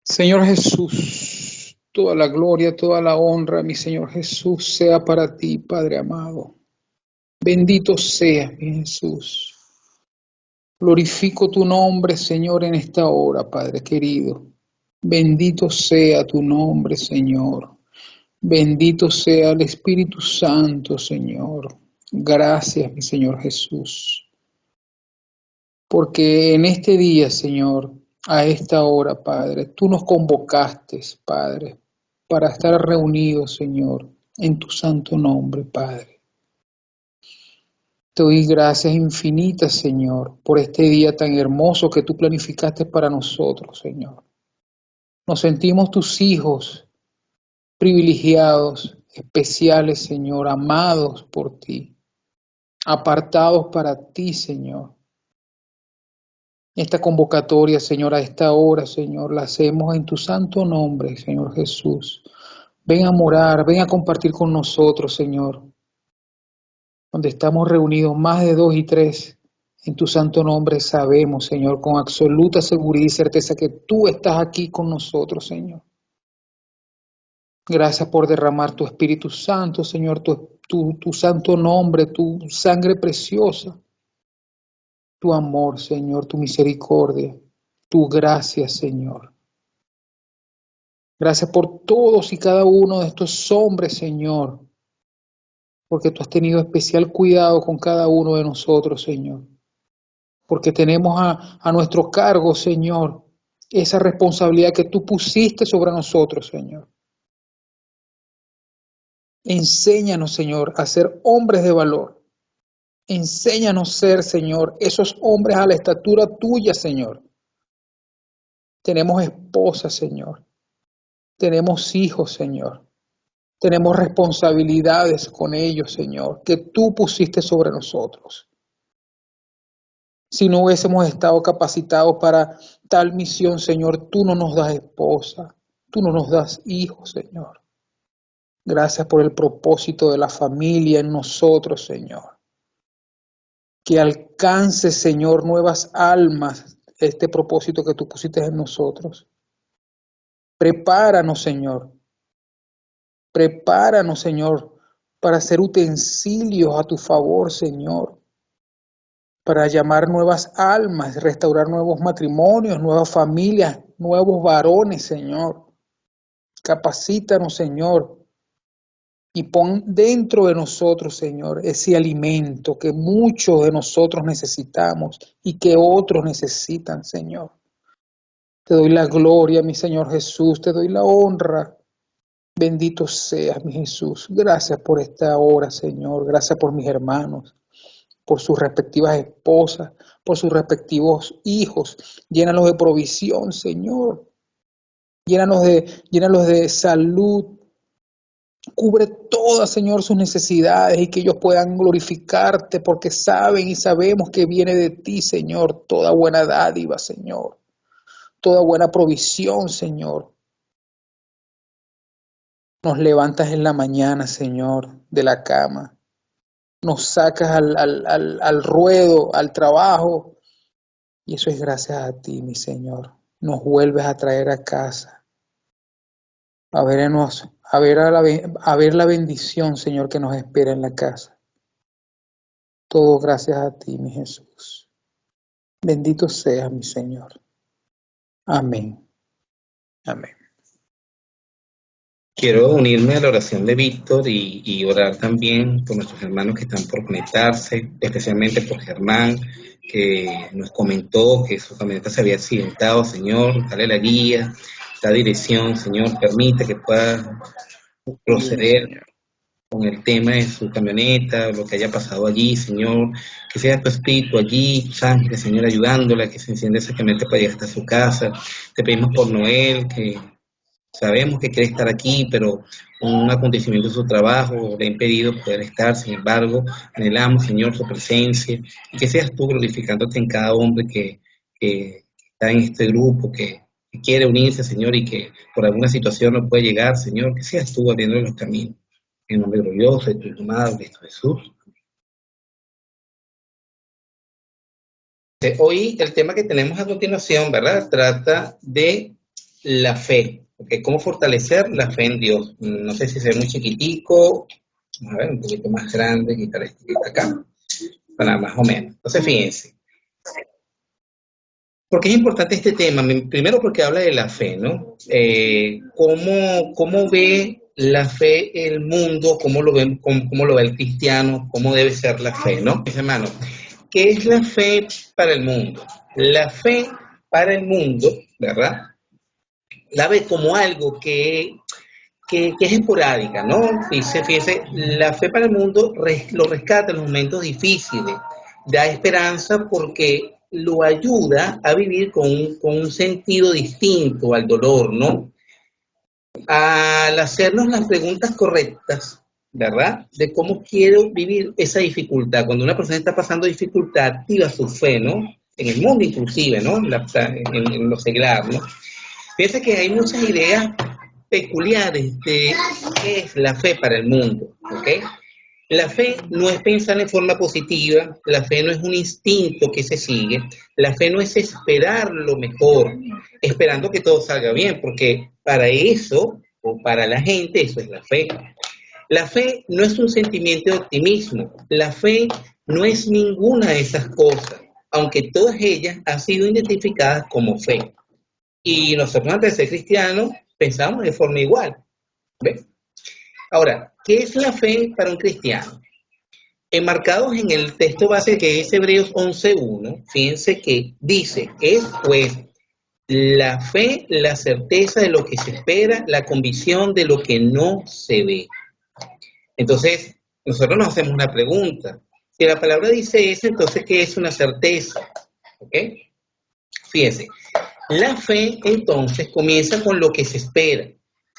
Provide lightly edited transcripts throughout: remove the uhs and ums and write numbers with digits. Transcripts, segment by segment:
Señor Jesús, toda la gloria, toda la honra, mi Señor Jesús, sea para ti, Padre amado. Bendito seas, mi Jesús. Glorifico tu nombre, Señor, en esta hora, Padre querido. Bendito sea tu nombre, Señor. Bendito sea el Espíritu Santo, Señor. Gracias, mi Señor Jesús. Porque en este día, Señor, a esta hora, Padre, tú nos convocaste, Padre, para estar reunidos, Señor, en tu santo nombre, Padre. Te doy gracias infinitas, Señor, por este día tan hermoso que tú planificaste para nosotros, Señor. Nos sentimos tus hijos, privilegiados, especiales, Señor, amados por ti, apartados para ti, Señor. Esta convocatoria, Señor, a esta hora, Señor, la hacemos en tu santo nombre, Señor Jesús. Ven a morar, ven a compartir con nosotros, Señor. Donde estamos reunidos más de 2 y 3, en tu santo nombre sabemos, Señor, con absoluta seguridad y certeza que tú estás aquí con nosotros, Señor. Gracias por derramar tu Espíritu Santo, Señor, tu santo nombre, tu sangre preciosa, tu amor, Señor, tu misericordia, tu gracia, Señor. Gracias por todos y cada uno de estos hombres, Señor, porque tú has tenido especial cuidado con cada uno de nosotros, Señor. Porque tenemos a nuestro cargo, Señor, esa responsabilidad que tú pusiste sobre nosotros, Señor. Enséñanos, Señor, a ser hombres de valor. Enséñanos a ser, Señor, esos hombres a la estatura tuya, Señor. Tenemos esposa, Señor. Tenemos hijos, Señor. Tenemos responsabilidades con ellos, Señor, que tú pusiste sobre nosotros. Si no hubiésemos estado capacitados para tal misión, Señor, tú no nos das esposa, tú no nos das hijos, Señor. Gracias por el propósito de la familia en nosotros, Señor. Que alcance, Señor, nuevas almas este propósito que tú pusiste en nosotros. Prepáranos, Señor. Prepáranos, Señor, para ser utensilios a tu favor, Señor. Para llamar nuevas almas, restaurar nuevos matrimonios, nuevas familias, nuevos varones, Señor. Capacítanos, Señor, y pon dentro de nosotros, Señor, ese alimento que muchos de nosotros necesitamos y que otros necesitan, Señor. Te doy la gloria, mi Señor Jesús, te doy la honra. Bendito seas, mi Jesús. Gracias por esta hora, Señor. Gracias por mis hermanos, por sus respectivas esposas, por sus respectivos hijos. Llénalos de provisión, Señor. Llénalos de salud. Cubre todas, Señor, sus necesidades y que ellos puedan glorificarte porque saben y sabemos que viene de ti, Señor, toda buena dádiva, Señor. Toda buena provisión, Señor. Nos levantas en la mañana, Señor, de la cama. Nos sacas al ruedo, al trabajo. Y eso es gracias a ti, mi Señor. Nos vuelves a traer a casa. A ver la bendición, Señor, que nos espera en la casa. Todo gracias a ti, mi Jesús. Bendito seas, mi Señor. Amén. Amén. Quiero unirme a la oración de Víctor y orar también por nuestros hermanos que están por conectarse, especialmente por Germán, que nos comentó que su camioneta se había accidentado. Señor, dale la guía, la dirección, Señor, permite que pueda proceder con el tema de su camioneta, lo que haya pasado allí, Señor, que sea tu espíritu allí, tus ángeles, Señor, ayudándola, que se encienda esa camioneta para llegar hasta su casa. Te pedimos por Noel, que sabemos que quiere estar aquí, pero un acontecimiento de su trabajo le ha impedido poder estar. Sin embargo, anhelamos, Señor, su presencia y que seas tú glorificándote en cada hombre que está en este grupo, que quiere unirse, Señor, y que por alguna situación no puede llegar, Señor, que seas tú abriendo los caminos. En nombre glorioso de tu Hijo amado, Cristo Jesús. Hoy el tema que tenemos a continuación, ¿verdad? Trata de la fe. ¿Okay? ¿Cómo fortalecer la fe en Dios? No sé si es muy chiquitico, vamos a ver, un poquito más grande, quitar este que está acá, para más o menos. Entonces, fíjense. ¿Por qué es importante este tema? Primero porque habla de la fe, ¿no? ¿Cómo ve la fe el mundo? ¿Cómo lo ve el cristiano? ¿Cómo debe ser la fe, no? Mis hermanos, ¿qué es la fe para el mundo? La fe para el mundo, ¿verdad? La ve como algo que es esporádica, ¿no? Fíjese, la fe para el mundo lo rescata en los momentos difíciles, da esperanza porque lo ayuda a vivir con un sentido distinto al dolor, ¿no? Al hacernos las preguntas correctas, ¿verdad? De cómo quiero vivir esa dificultad. Cuando una persona está pasando dificultad, activa su fe, ¿no? En el mundo inclusive, ¿no? En lo seglar, ¿no? Fíjense que hay muchas ideas peculiares de qué es la fe para el mundo, ¿ok? La fe no es pensar en forma positiva, la fe no es un instinto que se sigue, la fe no es esperar lo mejor, esperando que todo salga bien, porque para eso, o para la gente, eso es la fe. La fe no es un sentimiento de optimismo, la fe no es ninguna de esas cosas, aunque todas ellas han sido identificadas como fe. Y nosotros antes de ser cristianos pensamos de forma igual. ¿Ves? Ahora, ¿qué es la fe para un cristiano? Enmarcados en el texto base que es Hebreos 11:1, fíjense que dice, es pues la fe, la certeza de lo que se espera, la convicción de lo que no se ve. Entonces, nosotros nos hacemos una pregunta. Si la palabra dice eso, entonces, ¿qué es una certeza? ¿Ok? Fíjense, la fe entonces comienza con lo que se espera.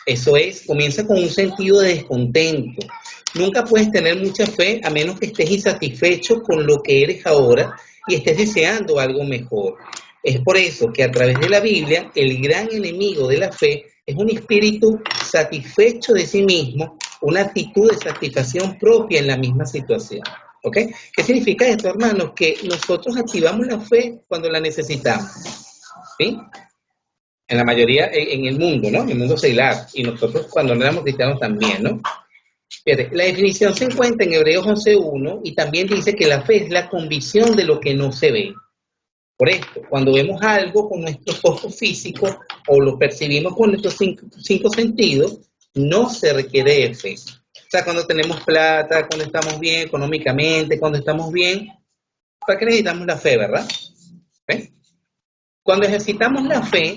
Eso es, comienza con un sentido de descontento. Nunca puedes tener mucha fe a menos que estés insatisfecho con lo que eres ahora y estés deseando algo mejor. Es por eso que a través de la Biblia, el gran enemigo de la fe es un espíritu satisfecho de sí mismo, una actitud de satisfacción propia en la misma situación. ¿Ok? ¿Qué significa esto, hermanos? Que nosotros activamos la fe cuando la necesitamos. ¿Sí? En la mayoría, en el mundo, ¿no? En el mundo secular. Y nosotros cuando no éramos cristianos también, ¿no? Fíjate, la definición se encuentra en Hebreos 11:1 y también dice que la fe es la convicción de lo que no se ve. Por esto, cuando vemos algo con nuestros ojos físicos o lo percibimos con nuestros cinco sentidos, no se requiere de fe. O sea, cuando tenemos plata, cuando estamos bien económicamente, cuando estamos bien, ¿para qué necesitamos la fe, verdad? ¿Ves? Cuando ejercitamos la fe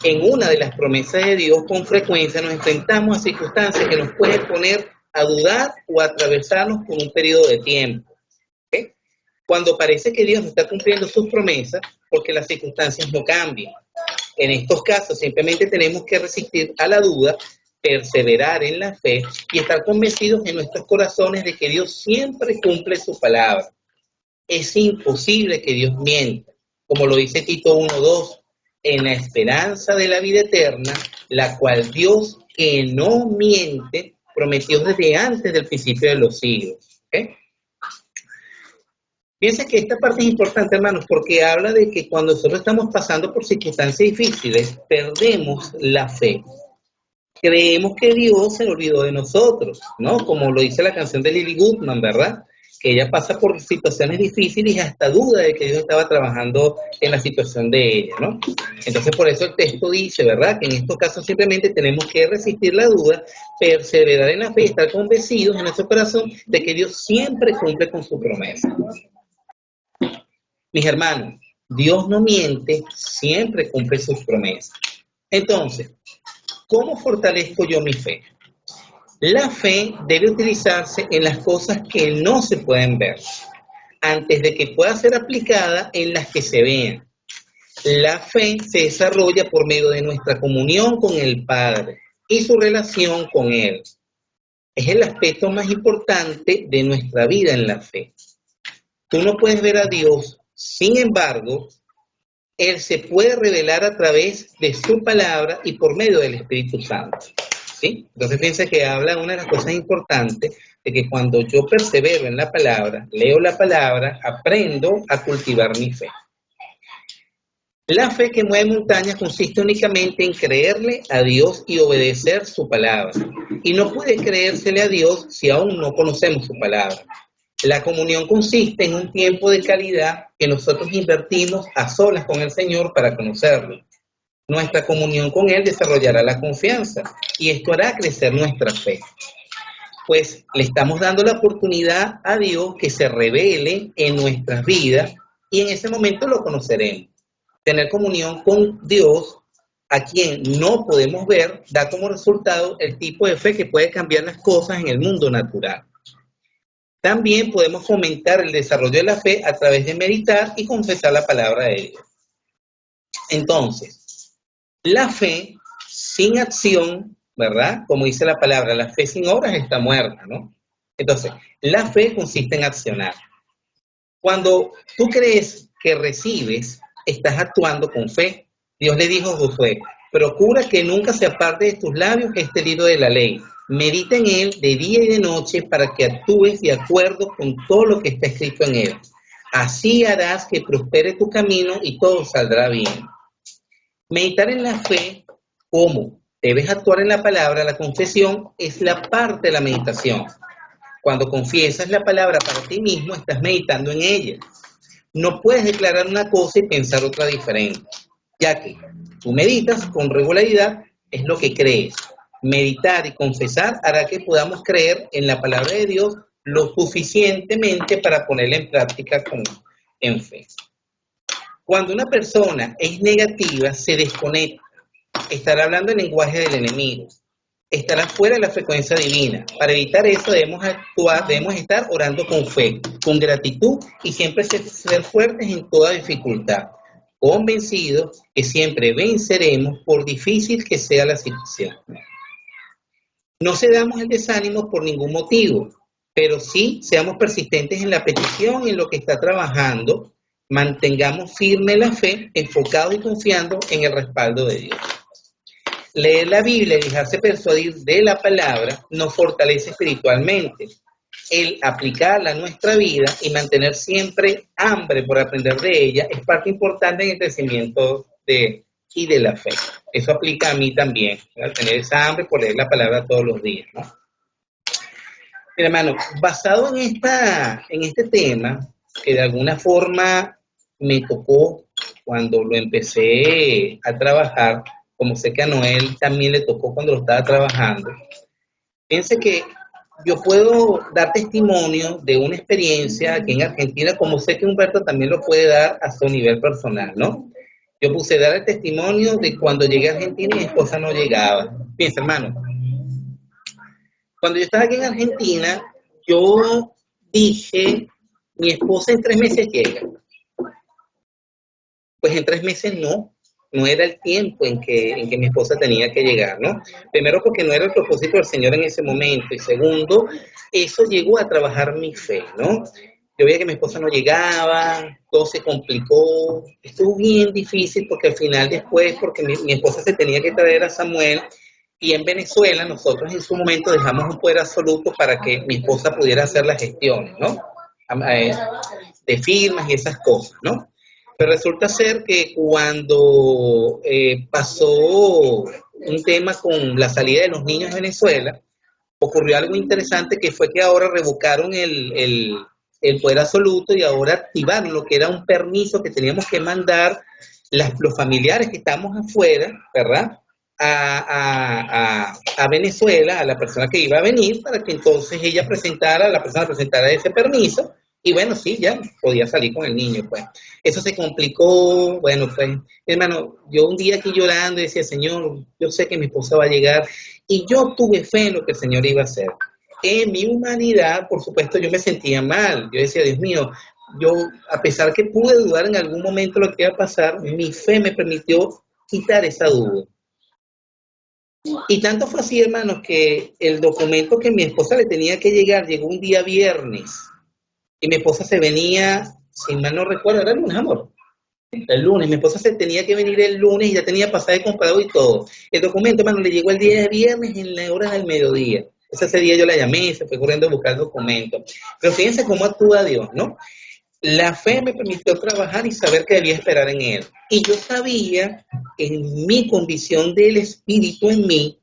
en una de las promesas de Dios, con frecuencia nos enfrentamos a circunstancias que nos pueden poner a dudar o a atravesarnos por un periodo de tiempo. ¿Okay? Cuando parece que Dios no está cumpliendo sus promesas porque las circunstancias no cambian. En estos casos simplemente tenemos que resistir a la duda, perseverar en la fe y estar convencidos en nuestros corazones de que Dios siempre cumple su palabra. Es imposible que Dios mienta, como lo dice Tito 1:2, en la esperanza de la vida eterna, la cual Dios, que no miente, prometió desde antes del principio de los siglos. ¿Okay? Piensa que esta parte es importante, hermanos, porque habla de que cuando nosotros estamos pasando por circunstancias difíciles, perdemos la fe. Creemos que Dios se olvidó de nosotros, ¿no? Como lo dice la canción de Lily Goodman, ¿verdad? Que ella pasa por situaciones difíciles y hasta duda de que Dios estaba trabajando en la situación de ella, ¿no? Entonces, por eso el texto dice, ¿verdad? Que en estos casos simplemente tenemos que resistir la duda, perseverar en la fe y estar convencidos en nuestro corazón de que Dios siempre cumple con su promesa. Mis hermanos, Dios no miente, siempre cumple sus promesas. Entonces, ¿cómo fortalezco yo mi fe? La fe debe utilizarse en las cosas que no se pueden ver, antes de que pueda ser aplicada en las que se vean. La fe se desarrolla por medio de nuestra comunión con el Padre y su relación con Él. Es el aspecto más importante de nuestra vida en la fe. Tú no puedes ver a Dios, sin embargo, Él se puede revelar a través de su palabra y por medio del Espíritu Santo. ¿Sí? Entonces piensa que habla una de las cosas importantes de que cuando yo persevero en la palabra, leo la palabra, aprendo a cultivar mi fe. La fe que mueve montañas consiste únicamente en creerle a Dios y obedecer su palabra. Y no puede creérsele a Dios si aún no conocemos su palabra. La comunión consiste en un tiempo de calidad que nosotros invertimos a solas con el Señor para conocerlo. Nuestra comunión con Él desarrollará la confianza y esto hará crecer nuestra fe. Pues le estamos dando la oportunidad a Dios que se revele en nuestras vidas y en ese momento lo conoceremos. Tener comunión con Dios, a quien no podemos ver, da como resultado el tipo de fe que puede cambiar las cosas en el mundo natural. También podemos fomentar el desarrollo de la fe a través de meditar y confesar la palabra de Dios. Entonces, la fe sin acción, ¿verdad? Como dice la palabra, la fe sin obras está muerta, ¿no? Entonces, la fe consiste en accionar. Cuando tú crees que recibes, estás actuando con fe. Dios le dijo a Josué, procura que nunca se aparte de tus labios este libro de la ley. Medita en él de día y de noche para que actúes de acuerdo con todo lo que está escrito en él. Así harás que prospere tu camino y todo saldrá bien. Meditar en la fe, ¿cómo? Debes actuar en la palabra. La confesión es la parte de la meditación. Cuando confiesas la palabra para ti mismo, estás meditando en ella. No puedes declarar una cosa y pensar otra diferente, ya que tú meditas con regularidad, es lo que crees. Meditar y confesar hará que podamos creer en la palabra de Dios lo suficientemente para ponerla en práctica en fe. Cuando una persona es negativa, se desconecta, estará hablando el lenguaje del enemigo, estará fuera de la frecuencia divina. Para evitar eso debemos estar orando con fe, con gratitud y siempre ser fuertes en toda dificultad, convencidos que siempre venceremos por difícil que sea la situación. No cedamos el desánimo por ningún motivo, pero sí seamos persistentes en la petición y en lo que está trabajando. Mantengamos firme la fe, enfocados y confiando en el respaldo de Dios. Leer la Biblia y dejarse persuadir de la palabra nos fortalece espiritualmente. El aplicarla a nuestra vida y mantener siempre hambre por aprender de ella es parte importante en el crecimiento de la fe. Eso aplica a mí también, ¿verdad? Tener esa hambre por leer la palabra todos los días, ¿no? Mira, hermano, basado en este tema, que de alguna forma me tocó cuando lo empecé a trabajar, como sé que a Noel también le tocó cuando lo estaba trabajando, piense que yo puedo dar testimonio de una experiencia aquí en Argentina, como sé que Humberto también lo puede dar a su nivel personal, ¿no? Yo puse dar el testimonio de cuando llegué a Argentina y mi esposa no llegaba. Piensa, hermano, cuando yo estaba aquí en Argentina, yo dije, mi esposa en 3 meses llega. Pues en 3 meses no era el tiempo en que mi esposa tenía que llegar, ¿no? Primero porque no era el propósito del Señor en ese momento, y segundo, eso llegó a trabajar mi fe, ¿no? Yo veía que mi esposa no llegaba, todo se complicó, estuvo bien difícil porque al final después, porque mi esposa se tenía que traer a Samuel, y en Venezuela nosotros en su momento dejamos un poder absoluto para que mi esposa pudiera hacer las gestiones, ¿no? De firmas y esas cosas, ¿no? Pero resulta ser que cuando pasó un tema con la salida de los niños de Venezuela, ocurrió algo interesante que fue que ahora revocaron el poder absoluto y ahora activaron lo que era un permiso que teníamos que mandar los familiares que estamos afuera, ¿verdad? A Venezuela, a la persona que iba a venir, para que entonces la persona presentara ese permiso. Y bueno, sí, ya podía salir con el niño, pues. Eso se complicó, bueno, pues, hermano, yo un día aquí llorando y decía, Señor, yo sé que mi esposa va a llegar, y yo tuve fe en lo que el Señor iba a hacer. En mi humanidad, por supuesto, yo me sentía mal, yo decía, Dios mío, yo, a pesar que pude dudar en algún momento lo que iba a pasar, mi fe me permitió quitar esa duda. Y tanto fue así, hermanos, que el documento que mi esposa le tenía que llegar llegó un día viernes. Y mi esposa se venía, si mal no recuerdo, era el lunes, amor. El lunes, mi esposa se tenía que venir el lunes y ya tenía pasaje comprado y todo. El documento, hermano, le llegó el día de viernes en la hora del mediodía. Ese día yo la llamé, se fue corriendo a buscar el documento. Pero fíjense cómo actúa Dios, ¿no? La fe me permitió trabajar y saber que debía esperar en Él. Y yo sabía en mi condición del Espíritu en mí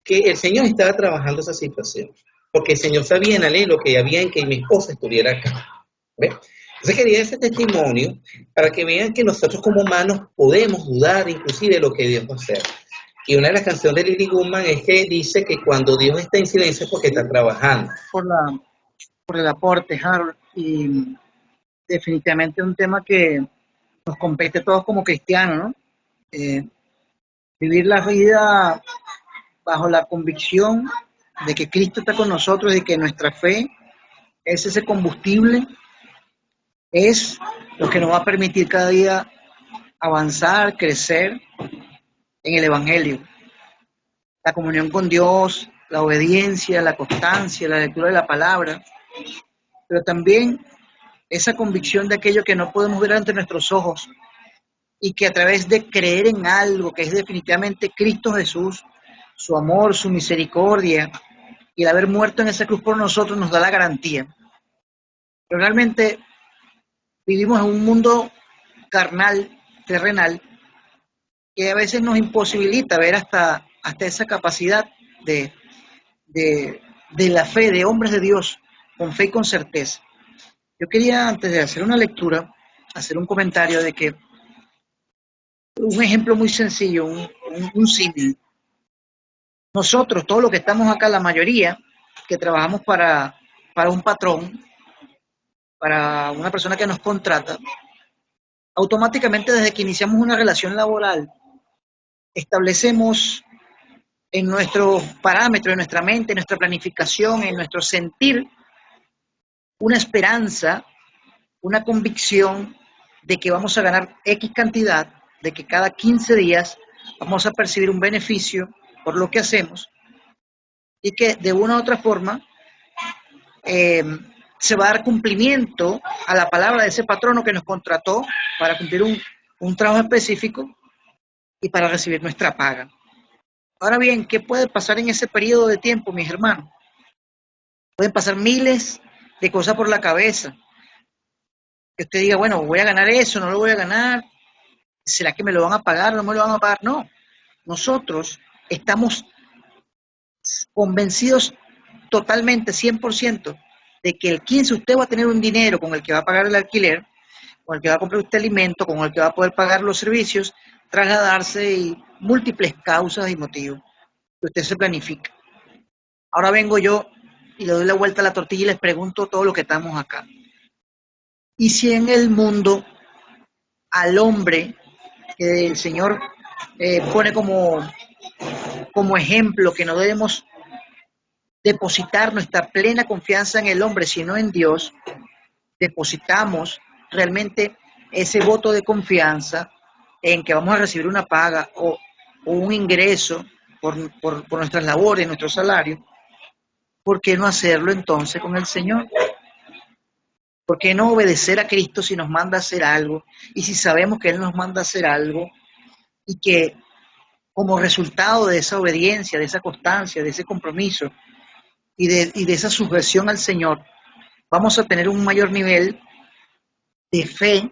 que el Señor estaba trabajando esa situación. Porque el Señor sabía en la ley lo que había en que mi esposa estuviera acá. ¿Ve? Entonces quería ese testimonio para que vean que nosotros como humanos podemos dudar inclusive de lo que Dios va a hacer. Y una de las canciones de Lily Goodman es que dice que cuando Dios está en silencio es porque está trabajando. Por el aporte, Harold, y definitivamente un tema que nos compete a todos como cristianos, ¿no? Eh, Vivir la vida bajo la convicción de que Cristo está con nosotros y que nuestra fe es ese combustible, es lo que nos va a permitir cada día avanzar, crecer en el Evangelio. La comunión con Dios, la obediencia, la constancia, la lectura de la palabra, pero también esa convicción de aquello que no podemos ver ante nuestros ojos y que a través de creer en algo que es definitivamente Cristo Jesús, su amor, su misericordia y el haber muerto en esa cruz por nosotros nos da la garantía. Pero realmente vivimos en un mundo carnal, terrenal, que a veces nos imposibilita ver hasta esa capacidad de, de la fe de hombres de Dios, con fe y con certeza. Yo quería, antes de hacer una lectura, hacer un comentario de que un ejemplo muy sencillo, un símil. Nosotros, todos los que estamos acá, la mayoría, que trabajamos para un patrón, para una persona que nos contrata, automáticamente desde que iniciamos una relación laboral, establecemos en nuestros parámetros, en nuestra mente, en nuestra planificación, en nuestro sentir, una esperanza, una convicción de que vamos a ganar X cantidad, de que cada 15 días vamos a percibir un beneficio por lo que hacemos y que de una u otra forma eh, se va a dar cumplimiento a la palabra de ese patrono que nos contrató para cumplir un trabajo específico y para recibir nuestra paga. Ahora bien, ¿qué puede pasar en ese periodo de tiempo, mis hermanos? Pueden pasar miles de cosas por la cabeza. Que usted diga, bueno, voy a ganar eso, no lo voy a ganar, ¿será que me lo van a pagar o no me lo van a pagar? No, nosotros estamos convencidos totalmente, 100%, de que el 15 usted va a tener un dinero con el que va a pagar el alquiler, con el que va a comprar usted alimento, con el que va a poder pagar los servicios, trasladarse y múltiples causas y motivos que usted se planifica. Ahora vengo yo y le doy la vuelta a la tortilla y les pregunto todo lo que estamos acá. ¿Y si en el mundo al hombre que el Señor pone como ejemplo, que no debemos depositar nuestra plena confianza en el hombre, sino en Dios, depositamos realmente ese voto de confianza en que vamos a recibir una paga o un ingreso por nuestras labores, nuestro salario? ¿Por qué no hacerlo entonces con el Señor? ¿Por qué no obedecer a Cristo si nos manda a hacer algo? Y si sabemos que Él nos manda a hacer algo y que como resultado de esa obediencia, de esa constancia, de ese compromiso y de esa sujeción al Señor, vamos a tener un mayor nivel de fe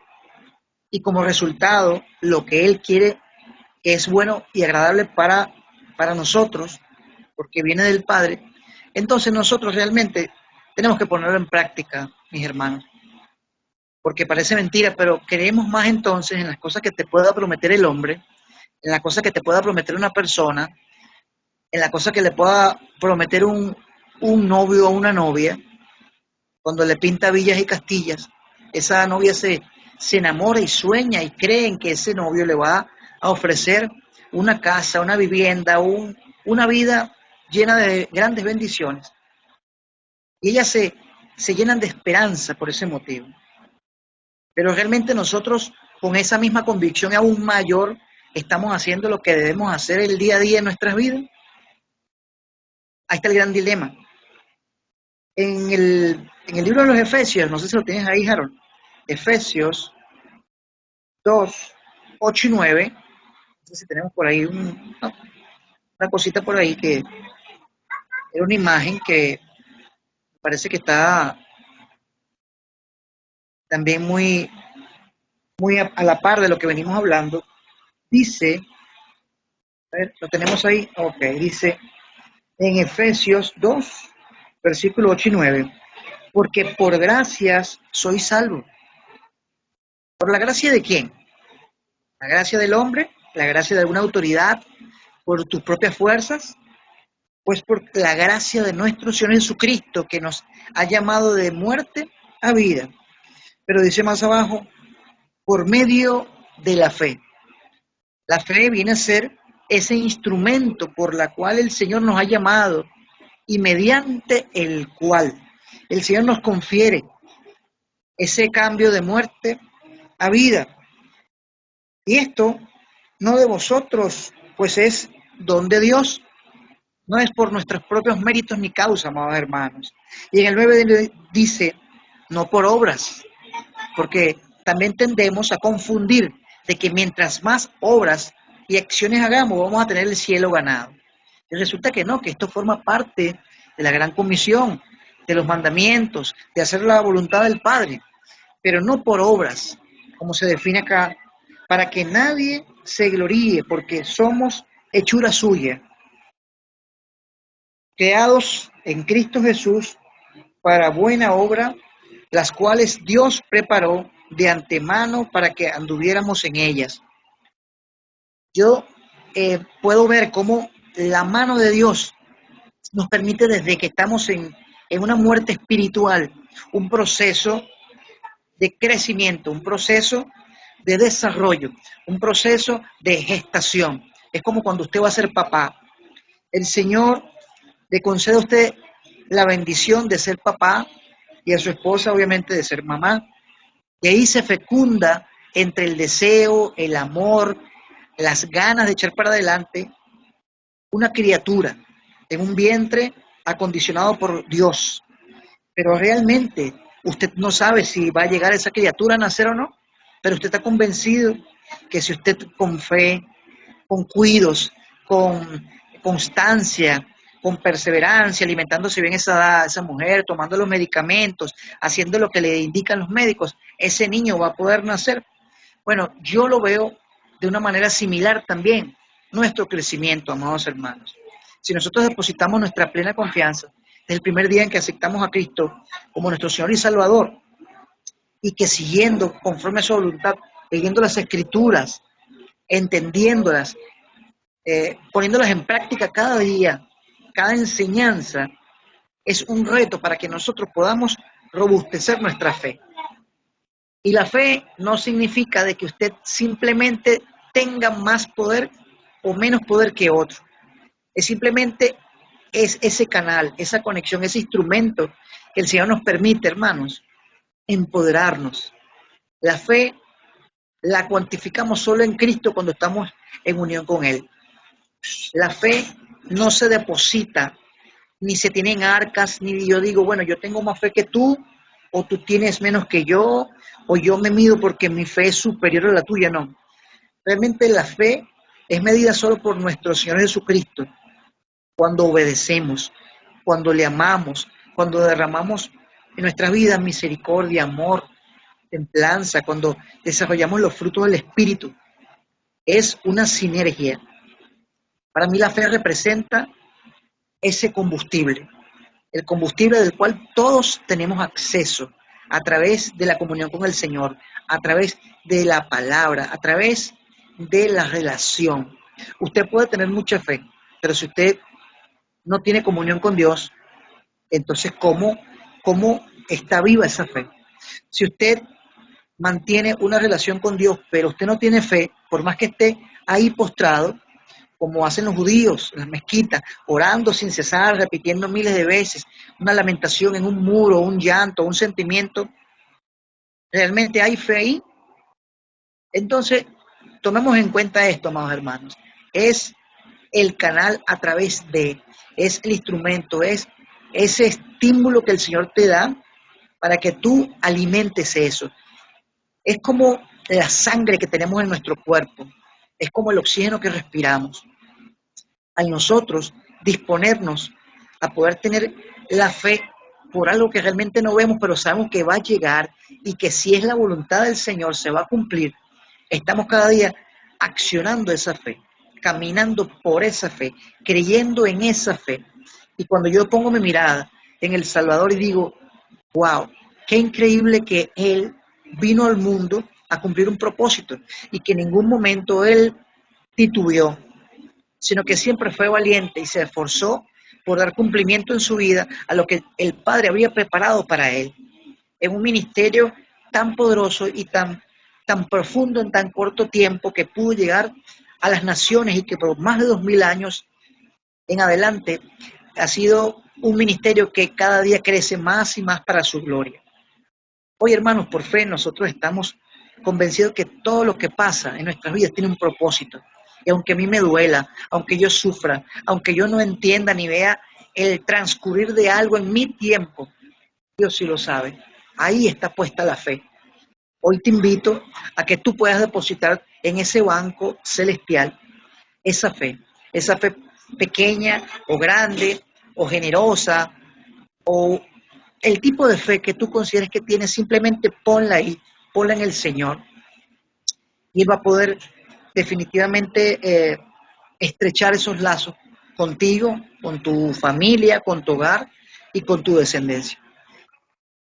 y como resultado lo que Él quiere que es bueno y agradable para nosotros, porque viene del Padre, entonces nosotros realmente tenemos que ponerlo en práctica, mis hermanos. Porque parece mentira, pero creemos más entonces en las cosas que te pueda prometer el hombre, en las cosas que te pueda prometer una persona, en las cosas que le pueda prometer un novio o una novia, cuando le pinta villas y castillas, esa novia se enamora y sueña y cree en que ese novio le va a ofrecer una casa, una vivienda, una vida llena de grandes bendiciones. Y ellas se llenan de esperanza por ese motivo. Pero realmente nosotros, con esa misma convicción aún mayor, estamos haciendo lo que debemos hacer el día a día en nuestras vidas. Ahí está el gran dilema. En el libro de los Efesios, no sé si lo tienes ahí, Harold, Efesios 2, 8 y 9, no sé si tenemos por ahí una cosita por ahí que era una imagen que parece que está también muy a la par de lo que venimos hablando, dice, a ver, lo tenemos ahí, ok, dice en Efesios 2, versículo 8 y 9, porque por gracias soy salvo. ¿Por la gracia de quién? ¿La gracia del hombre? ¿La gracia de alguna autoridad? ¿Por tus propias fuerzas? Pues por la gracia de nuestro Señor Jesucristo, que nos ha llamado de muerte a vida. Pero dice más abajo, por medio de la fe. La fe viene a ser ese instrumento por la cual el Señor nos ha llamado y mediante el cual el Señor nos confiere ese cambio de muerte a vida. Y esto no de vosotros, pues es don de Dios, no es por nuestros propios méritos ni causa, amados hermanos. Y en el 9 dice, no por obras, porque también tendemos a confundir de que mientras más obras y acciones hagamos, vamos a tener el cielo ganado. Y resulta que no, que esto forma parte de la gran comisión, de los mandamientos, de hacer la voluntad del Padre, pero no por obras, como se define acá, para que nadie se gloríe, porque somos hechura suya, creados en Cristo Jesús para buena obra, las cuales Dios preparó de antemano para que anduviéramos en ellas. Yo puedo ver cómo la mano de Dios nos permite desde que estamos en una muerte espiritual, un proceso de crecimiento, un proceso de desarrollo, un proceso de gestación. Es como cuando usted va a ser papá. El Señor le concede a usted la bendición de ser papá y a su esposa obviamente de ser mamá. Y ahí se fecunda entre el deseo, el amor, las ganas de echar para adelante una criatura en un vientre acondicionado por Dios. Pero realmente usted no sabe si va a llegar esa criatura a nacer o no, pero usted está convencido que si usted con fe, con cuidos, con constancia, con perseverancia, alimentándose bien esa mujer, tomando los medicamentos, haciendo lo que le indican los médicos, ese niño va a poder nacer. Bueno, yo lo veo de una manera similar también, nuestro crecimiento, amados hermanos. Si nosotros depositamos nuestra plena confianza desde el primer día en que aceptamos a Cristo como nuestro Señor y Salvador, y que siguiendo conforme a su voluntad, leyendo las Escrituras, entendiéndolas, poniéndolas en práctica cada día, cada enseñanza, es un reto para que nosotros podamos robustecer nuestra fe. Y la fe no significa de que usted simplemente tenga más poder o menos poder que otro. Es simplemente ese canal, esa conexión, ese instrumento que el Señor nos permite, hermanos, empoderarnos. La fe la cuantificamos solo en Cristo cuando estamos en unión con Él. La fe no se deposita, ni se tiene en arcas, ni yo digo, bueno, yo tengo más fe que tú, o tú tienes menos que yo, o yo me mido porque mi fe es superior a la tuya, no. Realmente la fe es medida solo por nuestro Señor Jesucristo, cuando obedecemos, cuando le amamos, cuando derramamos en nuestra vida misericordia, amor, templanza, cuando desarrollamos los frutos del Espíritu. Es una sinergia. Para mí la fe representa ese combustible, el combustible del cual todos tenemos acceso a través de la comunión con el Señor, a través de la palabra, a través de la relación. Usted puede tener mucha fe, pero si usted no tiene comunión con Dios, entonces ¿cómo está viva esa fe? Si usted mantiene una relación con Dios, pero usted no tiene fe, por más que esté ahí postrado, como hacen los judíos en las mezquitas, orando sin cesar, repitiendo miles de veces, una lamentación en un muro, un llanto, un sentimiento, ¿realmente hay fe ahí? Entonces, tomemos en cuenta esto, amados hermanos. Es el canal a través es el instrumento, es ese estímulo que el Señor te da para que tú alimentes eso. Es como la sangre que tenemos en nuestro cuerpo, es como el oxígeno que respiramos. Al nosotros disponernos a poder tener la fe por algo que realmente no vemos, pero sabemos que va a llegar y que si es la voluntad del Señor se va a cumplir. Estamos cada día accionando esa fe, caminando por esa fe, creyendo en esa fe. Y cuando yo pongo mi mirada en el Salvador y digo, wow, qué increíble que Él vino al mundo a cumplir un propósito y que en ningún momento Él titubeó, sino que siempre fue valiente y se esforzó por dar cumplimiento en su vida a lo que el Padre había preparado para Él. En un ministerio tan poderoso y tan profundo en tan corto tiempo que pudo llegar a las naciones y que por más de 2000 años en adelante ha sido un ministerio que cada día crece más y más para su gloria. Hoy, hermanos, por fe nosotros estamos convencidos que todo lo que pasa en nuestras vidas tiene un propósito. Y aunque a mí me duela, aunque yo sufra, aunque yo no entienda ni vea el transcurrir de algo en mi tiempo, Dios sí lo sabe. Ahí está puesta la fe. Hoy te invito a que tú puedas depositar en ese banco celestial esa fe pequeña o grande o generosa o el tipo de fe que tú consideres que tienes, simplemente ponla ahí, ponla en el Señor y Él va a poder definitivamente estrechar esos lazos contigo, con tu familia, con tu hogar y con tu descendencia.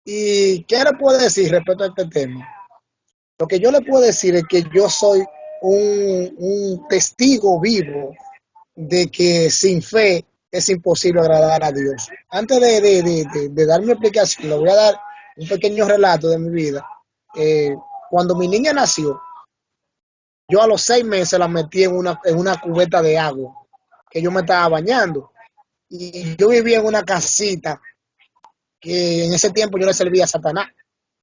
¿Y qué le puedo decir respecto a este tema? Lo que yo le puedo decir es que yo soy un testigo vivo de que sin fe es imposible agradar a Dios. Antes de dar mi explicación, le voy a dar un pequeño relato de mi vida. Cuando mi niña nació, yo a los 6 meses la metí en una cubeta de agua, que yo me estaba bañando. Y yo vivía en una casita que en ese tiempo yo le servía a Satanás.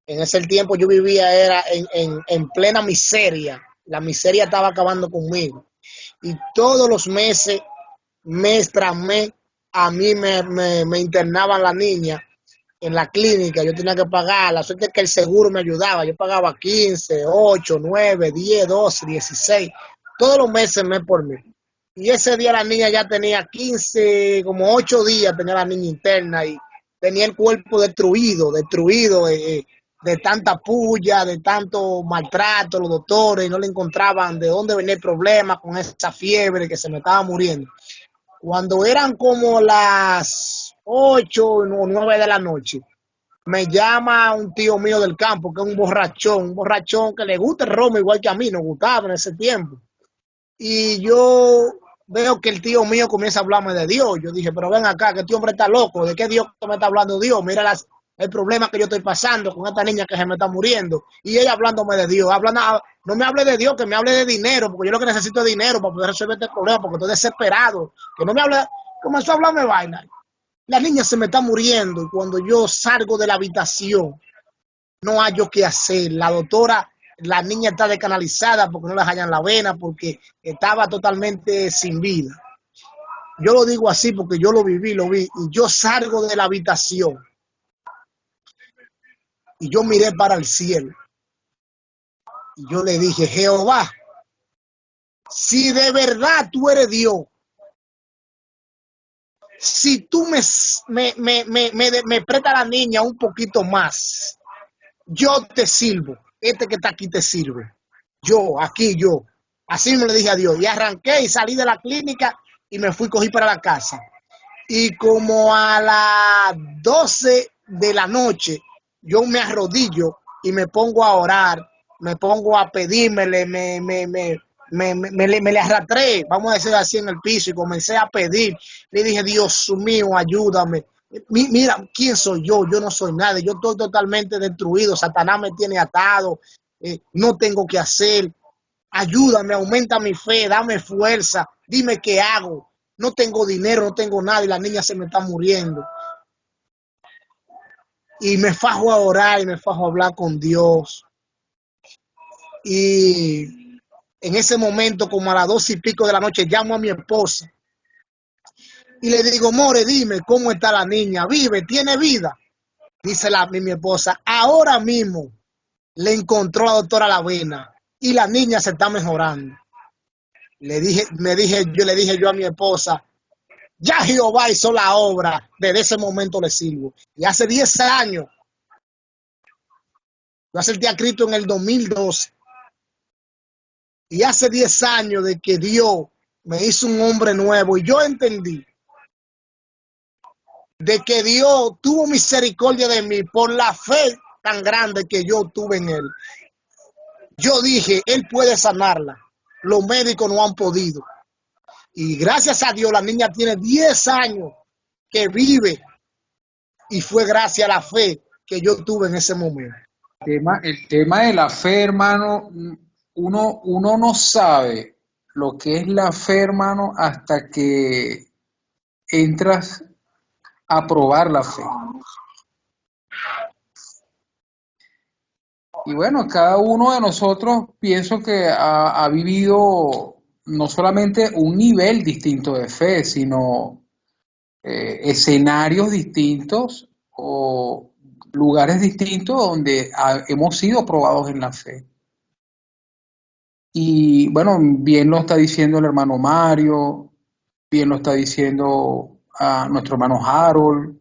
En ese tiempo yo vivía era en plena miseria. La miseria estaba acabando conmigo. Y todos los meses, mes tras mes, a mí me internaban la niña en la clínica. Yo tenía que pagar. La suerte es que el seguro me ayudaba. Yo pagaba 15, 8, 9, 10, 12, 16. Todos los meses, mes por mes. Y ese día la niña ya tenía 15, como 8 días tenía la niña interna y tenía el cuerpo destruido de tanta puya, de tanto maltrato. Los doctores no le encontraban de dónde venía el problema con esa fiebre que se me estaba muriendo. Cuando eran como las 8 o 9 de la noche, me llama un tío mío del campo, que es un borrachón que le gusta el romo igual que a mí, nos gustaba en ese tiempo. Y yo veo que el tío mío comienza a hablarme de Dios. Yo dije, pero ven acá, que este hombre está loco. ¿De qué Dios me está hablando Dios? Mira el problema que yo estoy pasando con esta niña que se me está muriendo. Y ella hablándome de Dios. No me hable de Dios, que me hable de dinero, porque yo lo que necesito es dinero para poder resolver este problema, porque estoy desesperado. Que no me hable, comenzó a hablarme vaina. La niña se me está muriendo y cuando yo salgo de la habitación, no hay yo qué hacer. La doctora, la niña está descanalizada porque no le hallan la vena, porque estaba totalmente sin vida. Yo lo digo así porque yo lo vi, y yo salgo de la habitación y yo miré para el cielo y yo le dije, Jehová, si de verdad tú eres Dios, si tú me prestas a la niña un poquito más, yo te sirvo. Este que está aquí te sirve. Yo. Así me le dije a Dios. Y arranqué y salí de la clínica y me fui, cogí para la casa. Y como a las 12 de la noche, yo me arrodillo y me pongo a orar, me pongo a pedírmele, me le arrastré, vamos a decir así, en el piso y comencé a pedir. Le dije, Dios mío, ayúdame. Mira, ¿quién soy yo? Yo no soy nada, yo estoy totalmente destruido, Satanás me tiene atado, no tengo que hacer, ayúdame, aumenta mi fe, dame fuerza, dime qué hago, no tengo dinero, no tengo nada y la niña se me está muriendo. Y me fajo a orar y me fajo a hablar con Dios. Y en ese momento, como a las 2 y pico de la noche, llamo a mi esposa y le digo, more, dime, ¿cómo está la niña? ¿Vive? ¿Tiene vida? Dice mi esposa, ahora mismo le encontró la doctora la vena y la niña se está mejorando. Le dije yo a mi esposa, Ya Jehová hizo la obra, desde ese momento le sirvo. Y hace 10 años, yo acepté a Cristo en el 2012. Y hace 10 años de que Dios me hizo un hombre nuevo y yo entendí de que Dios tuvo misericordia de mí por la fe tan grande que yo tuve en Él. Yo dije, Él puede sanarla. Los médicos no han podido. Y gracias a Dios, la niña tiene 10 años que vive y fue gracias a la fe que yo tuve en ese momento. El tema de la fe, hermano, uno no sabe lo que es la fe, hermano, hasta que entras a probar la fe. Y bueno, cada uno de nosotros pienso que ha vivido no solamente un nivel distinto de fe, sino escenarios distintos o lugares distintos donde hemos sido probados en la fe. Y bueno, bien lo está diciendo el hermano Mario, bien lo está diciendo nuestro hermano Harold.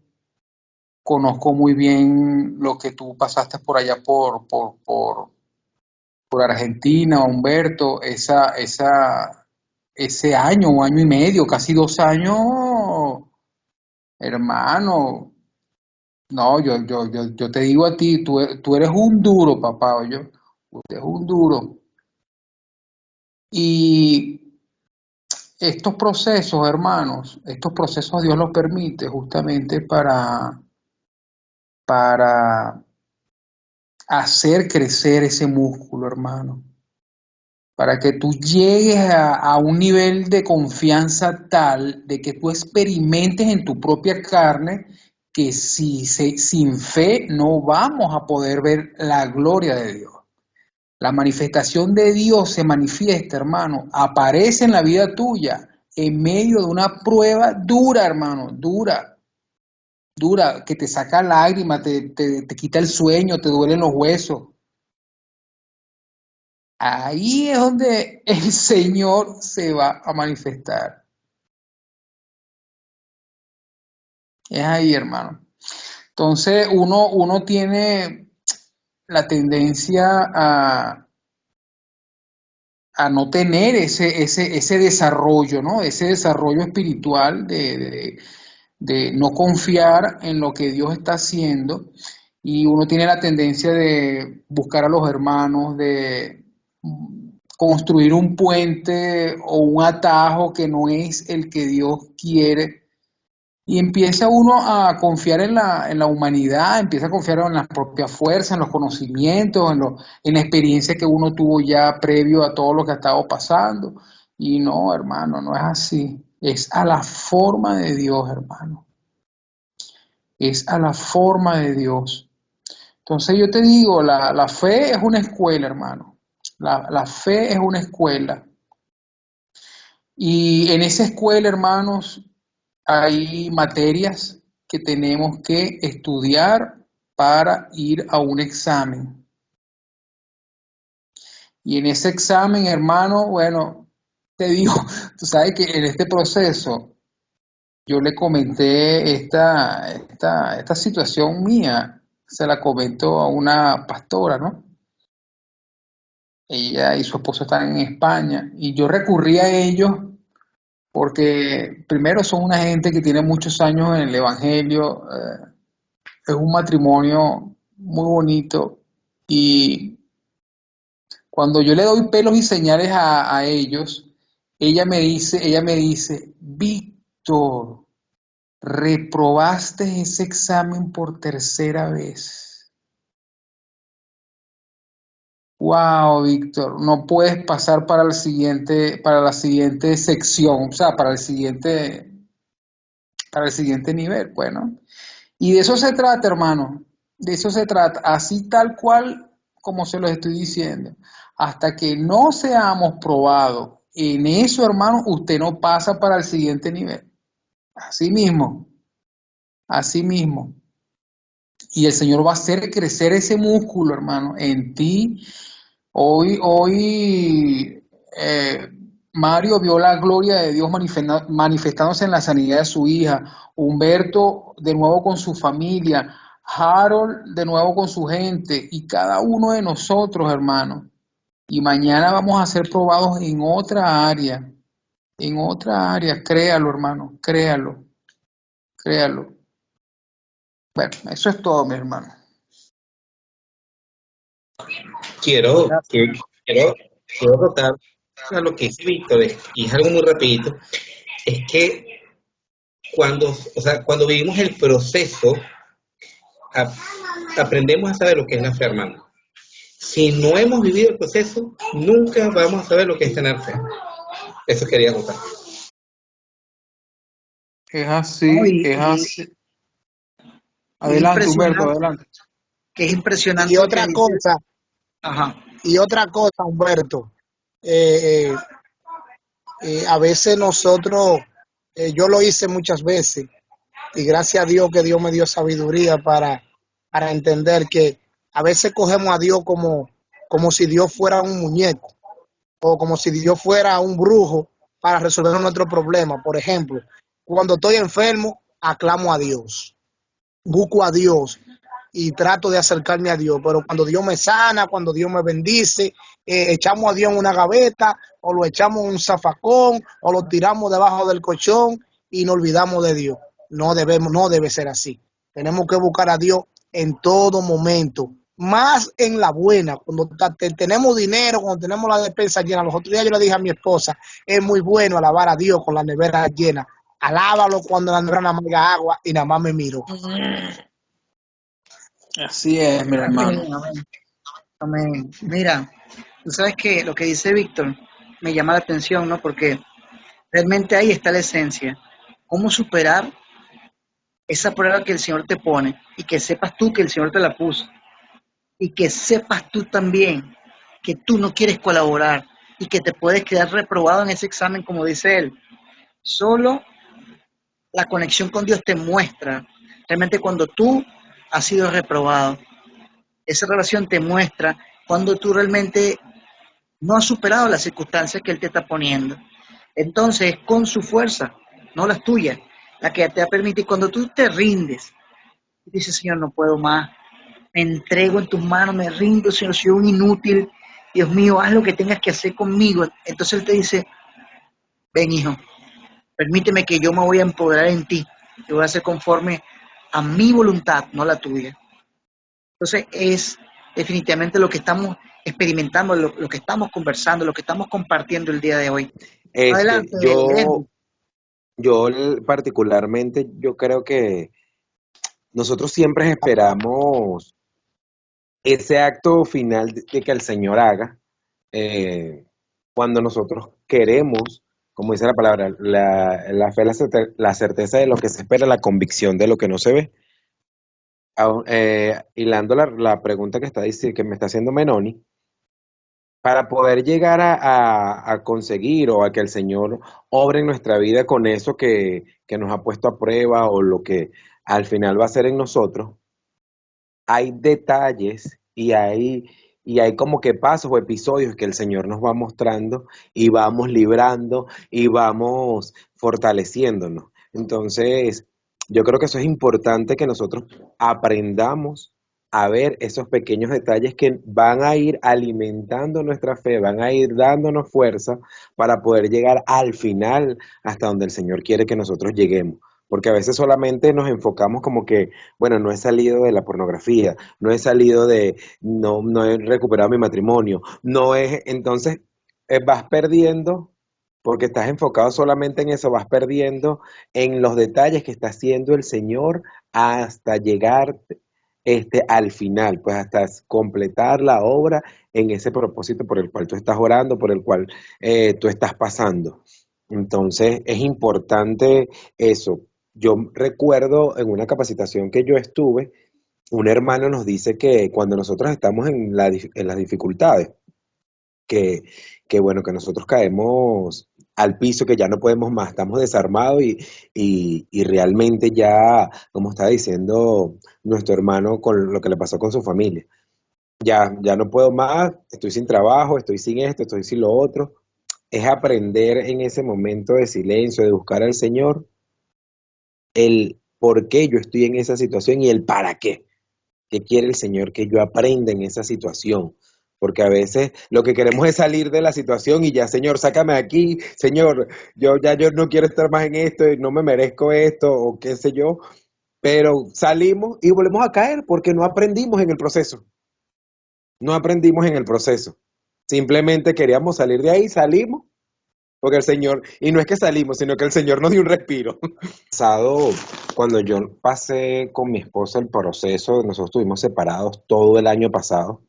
Conozco muy bien lo que tú pasaste por allá por Argentina, Humberto, ese año, un año y medio, casi 2 años, hermano. No, yo te digo a ti, tú eres un duro, papá, oye, usted es un duro. Y estos procesos, hermanos, estos procesos Dios los permite justamente para hacer crecer ese músculo, hermano, para que tú llegues a un nivel de confianza tal de que tú experimentes en tu propia carne que sin fe no vamos a poder ver la gloria de Dios. La manifestación de Dios se manifiesta, hermano, aparece en la vida tuya en medio de una prueba dura, hermano, dura, que te saca lágrimas, te quita el sueño, te duelen los huesos. Ahí es donde el Señor se va a manifestar. Es ahí, hermano. Entonces uno tiene la tendencia a no tener ese desarrollo, ¿no? Ese desarrollo espiritual de no confiar en lo que Dios está haciendo, y uno tiene la tendencia de buscar a los hermanos, de construir un puente o un atajo que no es el que Dios quiere, y empieza uno a confiar en la humanidad, empieza a confiar en las propias fuerzas, en los conocimientos, en la experiencia que uno tuvo ya previo a todo lo que ha estado pasando. Y no, hermano, no es así. Es a la forma de Dios, hermano. Es a la forma de Dios. Entonces yo te digo, la fe es una escuela, hermano. La fe es una escuela. Y en esa escuela, hermanos, hay materias que tenemos que estudiar para ir a un examen. Y en ese examen, hermano, bueno, te digo, tú sabes que en este proceso yo le comenté esta situación mía, se la comentó a una pastora, ¿no? Ella y su esposo están en España y yo recurrí a ellos porque primero son una gente que tiene muchos años en el Evangelio, es un matrimonio muy bonito, y cuando yo le doy pelos y señales a ellos, ella me dice, Víctor, reprobaste ese examen por 3.ª vez. Wow, Víctor, no puedes pasar para la siguiente sección, o sea, para el siguiente nivel. Bueno, y de eso se trata, hermano, de eso se trata, así tal cual como se los estoy diciendo. Hasta que no seamos probados en eso, hermano, usted no pasa para el siguiente nivel. Así mismo, así mismo. Y el Señor va a hacer crecer ese músculo, hermano, en ti. Hoy Mario vio la gloria de Dios manifestándose en la sanidad de su hija. Humberto de nuevo con su familia. Harold de nuevo con su gente. Y cada uno de nosotros, hermano. Y mañana vamos a ser probados en otra área. En otra área. Créalo, hermano. Créalo. Créalo. Bueno, eso es todo, mi hermano. Quiero, Gracias. que- quiero rotar a lo que dice Víctor, y es algo muy rapidito, es que cuando vivimos el proceso, a- aprendemos a saber lo que es la fe, hermano. Si no hemos vivido el proceso, nunca vamos a saber lo que es tener fe. Eso quería rotar. Es ¿No? así, es así. Y es Adelante, Humberto, impresionante, adelante. que es impresionante Y lo que otra dice. cosa, Ajá. Humberto, eh, a veces nosotros, yo lo hice muchas veces, y gracias a Dios que Dios me dio sabiduría para entender que a veces cogemos a Dios como si Dios fuera un muñeco o como si Dios fuera un brujo para resolver nuestro problema. Por ejemplo, cuando estoy enfermo, aclamo a Dios, busco a Dios y trato de acercarme a Dios, pero cuando Dios me sana, cuando Dios me bendice, echamos a Dios en una gaveta o lo echamos en un zafacón o lo tiramos debajo del colchón y nos olvidamos de Dios. No debe ser así. Tenemos que buscar a Dios en todo momento, más en la buena, cuando tenemos dinero, cuando tenemos la despensa llena. Los otros días yo le dije a mi esposa, es muy bueno alabar a Dios con la nevera llena. Alábalo cuando la nevera nada más haya agua, y nada más me miro. Así es, mi hermano. Amén, amén, amén. Mira, tú sabes que lo que dice Víctor me llama la atención, ¿no? Porque realmente ahí está la esencia. ¿Cómo superar esa prueba que el Señor te pone y que sepas tú que el Señor te la puso? Y que sepas tú también que tú no quieres colaborar y que te puedes quedar reprobado en ese examen, como dice él. Solo la conexión con Dios te muestra realmente cuando tú has sido reprobado. Esa relación te muestra cuando tú realmente no has superado las circunstancias que Él te está poniendo. Entonces, con su fuerza, no las tuyas, la que te permite, cuando tú te rindes, y dices, Señor, no puedo más, me entrego en tus manos, me rindo, Señor, soy un inútil, Dios mío, haz lo que tengas que hacer conmigo. Entonces Él te dice, ven, hijo, permíteme que yo me voy a empoderar en ti, te voy a hacer conforme a mi voluntad, no la tuya. Entonces es definitivamente lo que estamos experimentando, lo que estamos conversando, lo que estamos compartiendo el día de hoy. Este, Adelante, yo, Henry. particularmente, yo creo que nosotros siempre esperamos ese acto final de que el Señor haga, eh, cuando nosotros queremos, como dice la palabra, la fe, la certeza de lo que se espera, la convicción de lo que no se ve. Hilando la pregunta que que me está haciendo Menoni, para poder llegar a conseguir o a que el Señor obre en nuestra vida con eso que nos ha puesto a prueba o lo que al final va a ser en nosotros, hay detalles y hay como que pasos o episodios que el Señor nos va mostrando y vamos librando y vamos fortaleciéndonos. Entonces, yo creo que eso es importante que nosotros aprendamos a ver esos pequeños detalles que van a ir alimentando nuestra fe, van a ir dándonos fuerza para poder llegar al final hasta donde el Señor quiere que nosotros lleguemos. Porque a veces solamente nos enfocamos como que, bueno, no he salido de la pornografía, no he salido no he recuperado mi matrimonio, no es, entonces vas perdiendo, porque estás enfocado solamente en eso, vas perdiendo en los detalles que está haciendo el Señor hasta llegar al final, pues hasta completar la obra en ese propósito por el cual tú estás orando, por el cual tú estás pasando. Entonces es importante eso. Yo recuerdo en una capacitación que yo estuve, un hermano nos dice que cuando nosotros estamos en las dificultades, que, que bueno, que nosotros caemos al piso, que ya no podemos más, estamos desarmados y realmente ya, como estaba diciendo nuestro hermano con lo que le pasó con su familia, ya no puedo más, estoy sin trabajo, estoy sin esto, estoy sin lo otro, es aprender en ese momento de silencio, de buscar al Señor, el por qué yo estoy en esa situación y el para qué. ¿Qué quiere el Señor que yo aprenda en esa situación? Porque a veces lo que queremos es salir de la situación y ya, Señor, sácame de aquí, Señor, yo no quiero estar más en esto y no me merezco esto o qué sé yo, pero salimos y volvemos a caer porque no aprendimos en el proceso. No aprendimos en el proceso. Simplemente queríamos salir de ahí, salimos, porque el Señor, y no es que salimos, sino que el Señor nos dio un respiro. Pasado, cuando yo pasé con mi esposa el proceso, nosotros estuvimos separados todo el año pasado.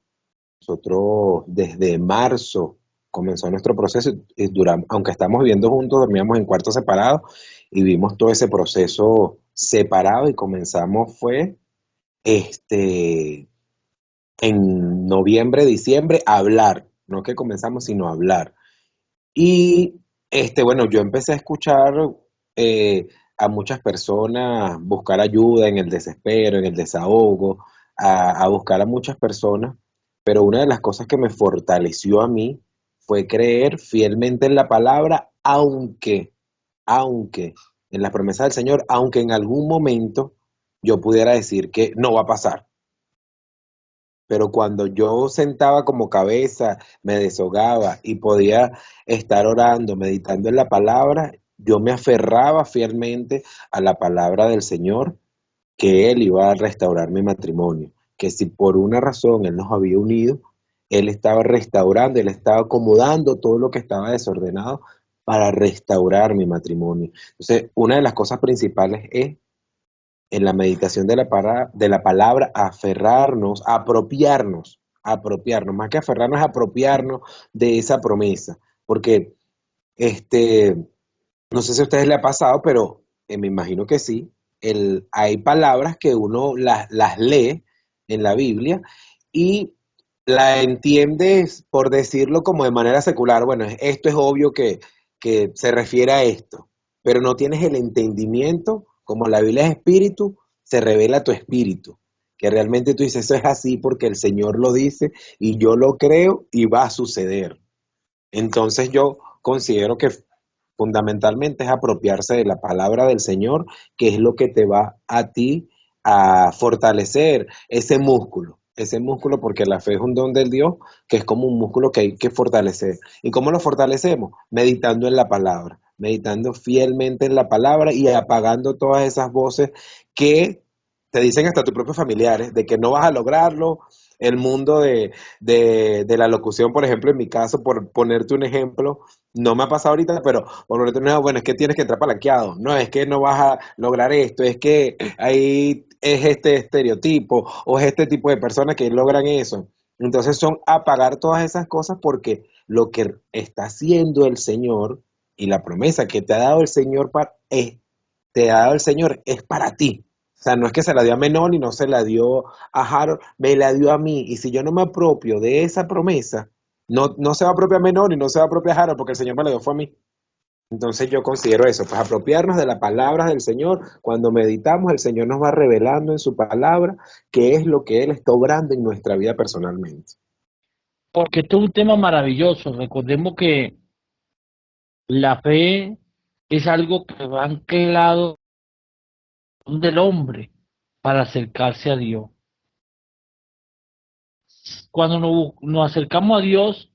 Nosotros desde marzo comenzó nuestro proceso y duramos, aunque estamos viviendo juntos, dormíamos en cuartos separados y vimos todo ese proceso separado y comenzamos fue en noviembre, diciembre a hablar, no que comenzamos, sino a hablar. Y bueno, yo empecé a escuchar eh, a muchas personas buscar ayuda en el desespero, en el desahogo, a buscar a muchas personas, pero una de las cosas que me fortaleció a mí fue creer fielmente en la palabra, aunque en las promesas del Señor, aunque en algún momento yo pudiera decir que no va a pasar. Pero cuando yo sentaba como cabeza, me deshogaba y podía estar orando, meditando en la palabra, yo me aferraba fielmente a la palabra del Señor, que Él iba a restaurar mi matrimonio, que si por una razón Él nos había unido, Él estaba restaurando, Él estaba acomodando todo lo que estaba desordenado para restaurar mi matrimonio. Entonces, una de las cosas principales es en la meditación de la palabra, apropiarnos, más que aferrarnos, apropiarnos de esa promesa, porque no sé si a ustedes les ha pasado, pero me imagino que sí, hay palabras que uno las lee en la Biblia y la entiendes, por decirlo como de manera secular, bueno, esto es obvio que se refiere a esto, pero no tienes el entendimiento, como la Biblia es espíritu, se revela tu espíritu, que realmente tú dices, eso es así porque el Señor lo dice y yo lo creo y va a suceder. Entonces yo considero que fundamentalmente es apropiarse de la palabra del Señor, que es lo que te va a ti a fortalecer ese músculo porque la fe es un don del Dios, que es como un músculo que hay que fortalecer. ¿Y cómo lo fortalecemos? Meditando en la palabra, meditando fielmente en la palabra y apagando todas esas voces que te dicen hasta tus propios familiares de que no vas a lograrlo. El mundo de la locución, por ejemplo, en mi caso, por ponerte un ejemplo, no me ha pasado ahorita, pero por ponerte un ejemplo, bueno, es que tienes que entrar palanqueado, no, es que no vas a lograr esto, es que ahí es este estereotipo o es este tipo de personas que logran eso. Entonces son apagar todas esas cosas porque lo que está haciendo el Señor y la promesa que te ha dado el Señor te ha dado el Señor es para ti. O sea, no es que se la dio a Menón y no se la dio a Harold, me la dio a mí. Y si yo no me apropio de esa promesa, no se va a apropiar Menón y no se va a apropiar Harold porque el Señor me la dio fue a mí. Entonces yo considero eso, pues apropiarnos de las palabras del Señor. Cuando meditamos, el Señor nos va revelando en su palabra qué es lo que Él está obrando en nuestra vida personalmente. Porque esto es un tema maravilloso. Recordemos que la fe es algo que va anclado del hombre para acercarse a Dios. Cuando nos acercamos a Dios,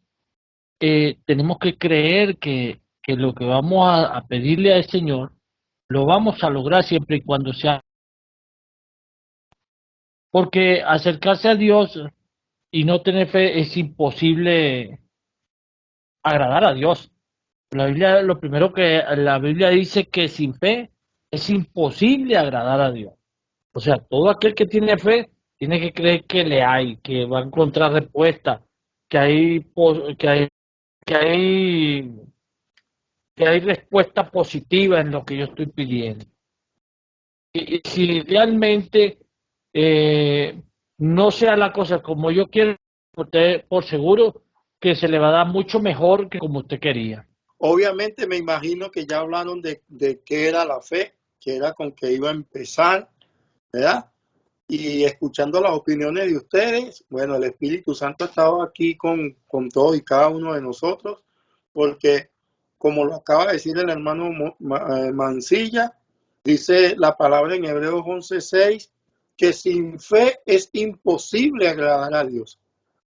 tenemos que creer que lo que vamos a pedirle al Señor lo vamos a lograr siempre y cuando sea. Porque acercarse a Dios y no tener fe es imposible agradar a Dios. La Biblia, lo primero que la Biblia dice que sin fe es imposible agradar a Dios. O sea, todo aquel que tiene fe tiene que creer que le hay, que va a encontrar respuesta, que hay, que hay, que hay respuesta positiva en lo que yo estoy pidiendo. Y si realmente eh, no sea la cosa como yo quiero, usted por seguro que se le va a dar mucho mejor que como usted quería. Obviamente me imagino que ya hablaron de qué era la fe, que era con que iba a empezar, ¿verdad? Y escuchando las opiniones de ustedes, bueno, el Espíritu Santo ha estado aquí con todos y cada uno de nosotros, porque como lo acaba de decir el hermano Mancilla, dice la palabra en Hebreos 11:6, que sin fe es imposible agradar a Dios,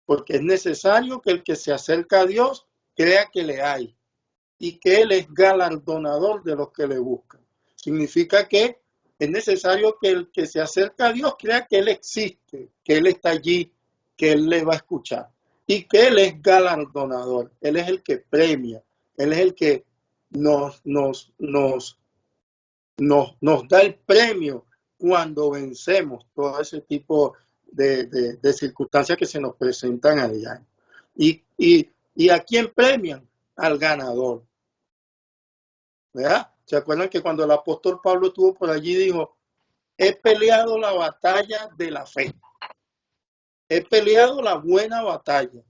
porque es necesario que el que se acerca a Dios crea que le hay y que Él es galardonador de los que le buscan. Significa que es necesario que el que se acerca a Dios crea que Él existe, que Él está allí, que Él le va a escuchar y que Él es galardonador. Él es el que premia, Él es el que nos da el premio cuando vencemos todo ese tipo de circunstancias que se nos presentan a diario. ¿Y a quién premian? Al ganador. ¿Verdad? ¿Se acuerdan que cuando el apóstol Pablo estuvo por allí dijo, he peleado la batalla de la fe, he peleado la buena batalla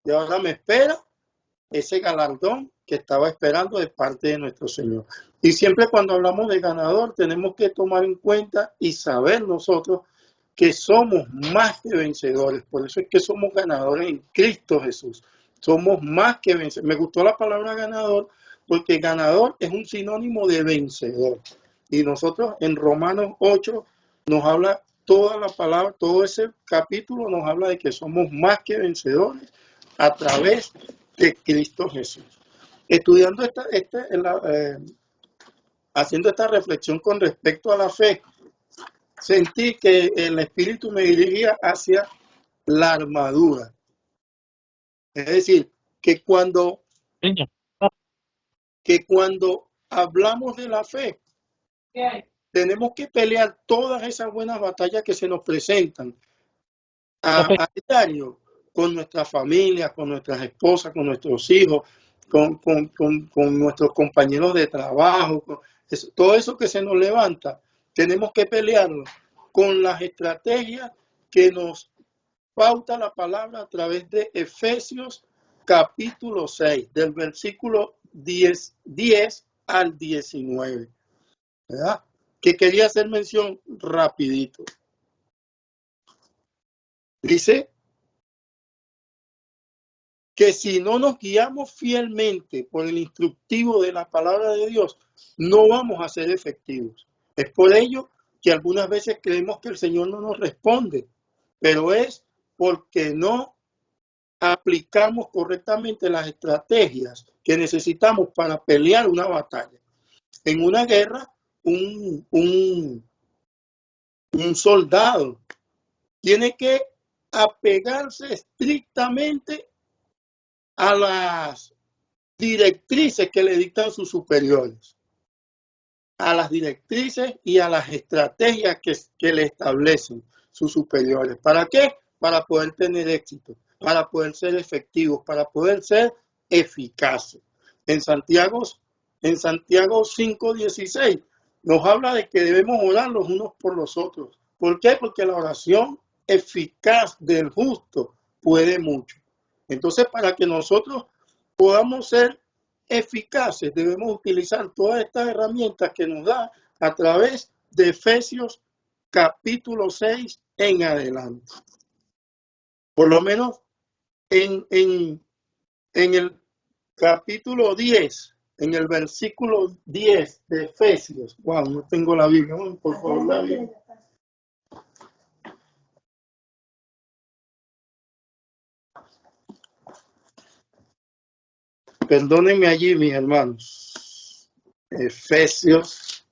y ahora me espera ese galardón que estaba esperando de parte de nuestro Señor? Y siempre cuando hablamos de ganador tenemos que tomar en cuenta y saber nosotros que somos más que vencedores. Por eso es que somos ganadores en Cristo Jesús. Somos más que vencedores. Me gustó la palabra ganador porque ganador es un sinónimo de vencedor. Y nosotros en Romanos 8 nos habla toda la palabra, todo ese capítulo nos habla de que somos más que vencedores a través de Cristo Jesús. Estudiando haciendo esta reflexión con respecto a la fe, sentí que el Espíritu me dirigía hacia la armadura. Es decir, que cuando hablamos de la fe, tenemos que pelear todas esas buenas batallas que se nos presentan a diario con nuestras familias, con nuestras esposas, con nuestros hijos, con nuestros compañeros de trabajo, todo eso que se nos levanta, tenemos que pelearlo con las estrategias que nos pauta la palabra a través de Efesios capítulo 6, del versículo 10 al 19, ¿verdad? Que quería hacer mención rapidito. Dice que si no nos guiamos fielmente por el instructivo de la palabra de Dios, no vamos a ser efectivos. Es por ello que algunas veces creemos que el Señor no nos responde, pero es porque no aplicamos correctamente las estrategias que necesitamos para pelear una batalla. En una guerra, un soldado tiene que apegarse estrictamente a las directrices que le dictan sus superiores, a las directrices y a las estrategias que le establecen sus superiores. ¿Para qué? Para poder tener éxito, para poder ser efectivos, para poder ser eficaces. En Santiago 5:16 nos habla de que debemos orar los unos por los otros. ¿Por qué? Porque la oración eficaz del justo puede mucho. Entonces, para que nosotros podamos ser eficaces, debemos utilizar todas estas herramientas que nos da a través de Efesios capítulo 6 en adelante. Por lo menos en el capítulo 10, en el versículo 10 de Efesios. Wow, no tengo la Biblia. Por favor, la Biblia. Perdónenme allí, mis hermanos. Efesios.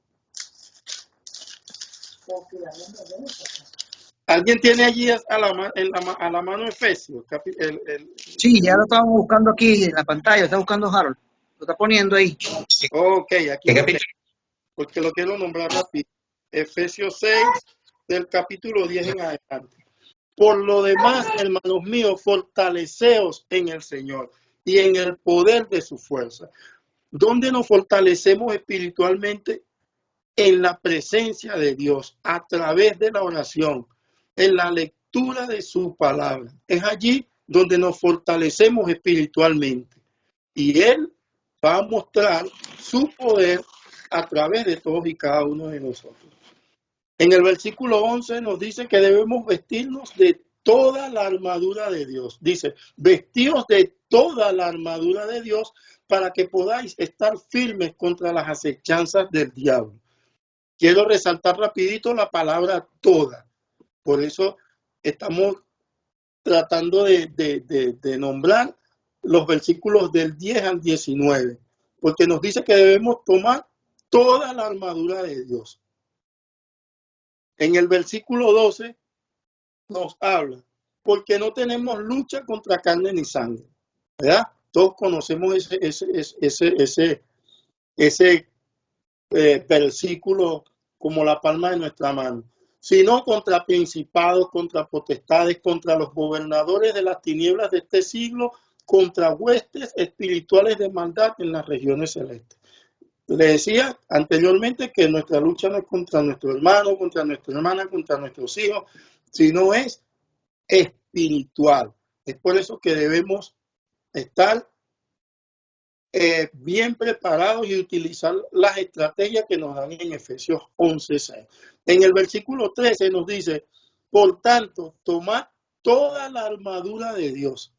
¿Alguien tiene allí a la mano Efesios? Sí, ya lo estábamos buscando aquí en la pantalla, lo está buscando Harold. Lo está poniendo ahí. Ok, aquí ¿Qué lo capítulo? tengo, porque lo quiero nombrar rápido. Efesios 6, del capítulo 10 en adelante. Por lo demás, hermanos míos, fortaleceos en el Señor y en el poder de su fuerza. ¿Dónde nos fortalecemos espiritualmente? En la presencia de Dios, a través de la oración, en la lectura de su palabra. Es allí donde nos fortalecemos espiritualmente. Y Él va a mostrar su poder a través de todos y cada uno de nosotros. En el versículo 11 nos dice que debemos vestirnos de toda la armadura de Dios. Dice, vestidos de toda la armadura de Dios para que podáis estar firmes contra las acechanzas del diablo. Quiero resaltar rapidito la palabra toda. Por eso estamos tratando de nombrar los versículos del 10 al 19, porque nos dice que debemos tomar toda la armadura de Dios. En el versículo 12 nos habla, porque no tenemos lucha contra carne ni sangre, ¿verdad? Todos conocemos ese versículo como la palma de nuestra mano, sino contra principados, contra potestades, contra los gobernadores de las tinieblas de este siglo, contra huestes espirituales de maldad en las regiones celestes. Le decía anteriormente que nuestra lucha no es contra nuestro hermano, contra nuestra hermana, contra nuestros hijos, sino es espiritual. Es por eso que debemos estar bien preparados y utilizar las estrategias que nos dan en Efesios 11:6. En el versículo 13 nos dice, por tanto, tomad toda la armadura de Dios.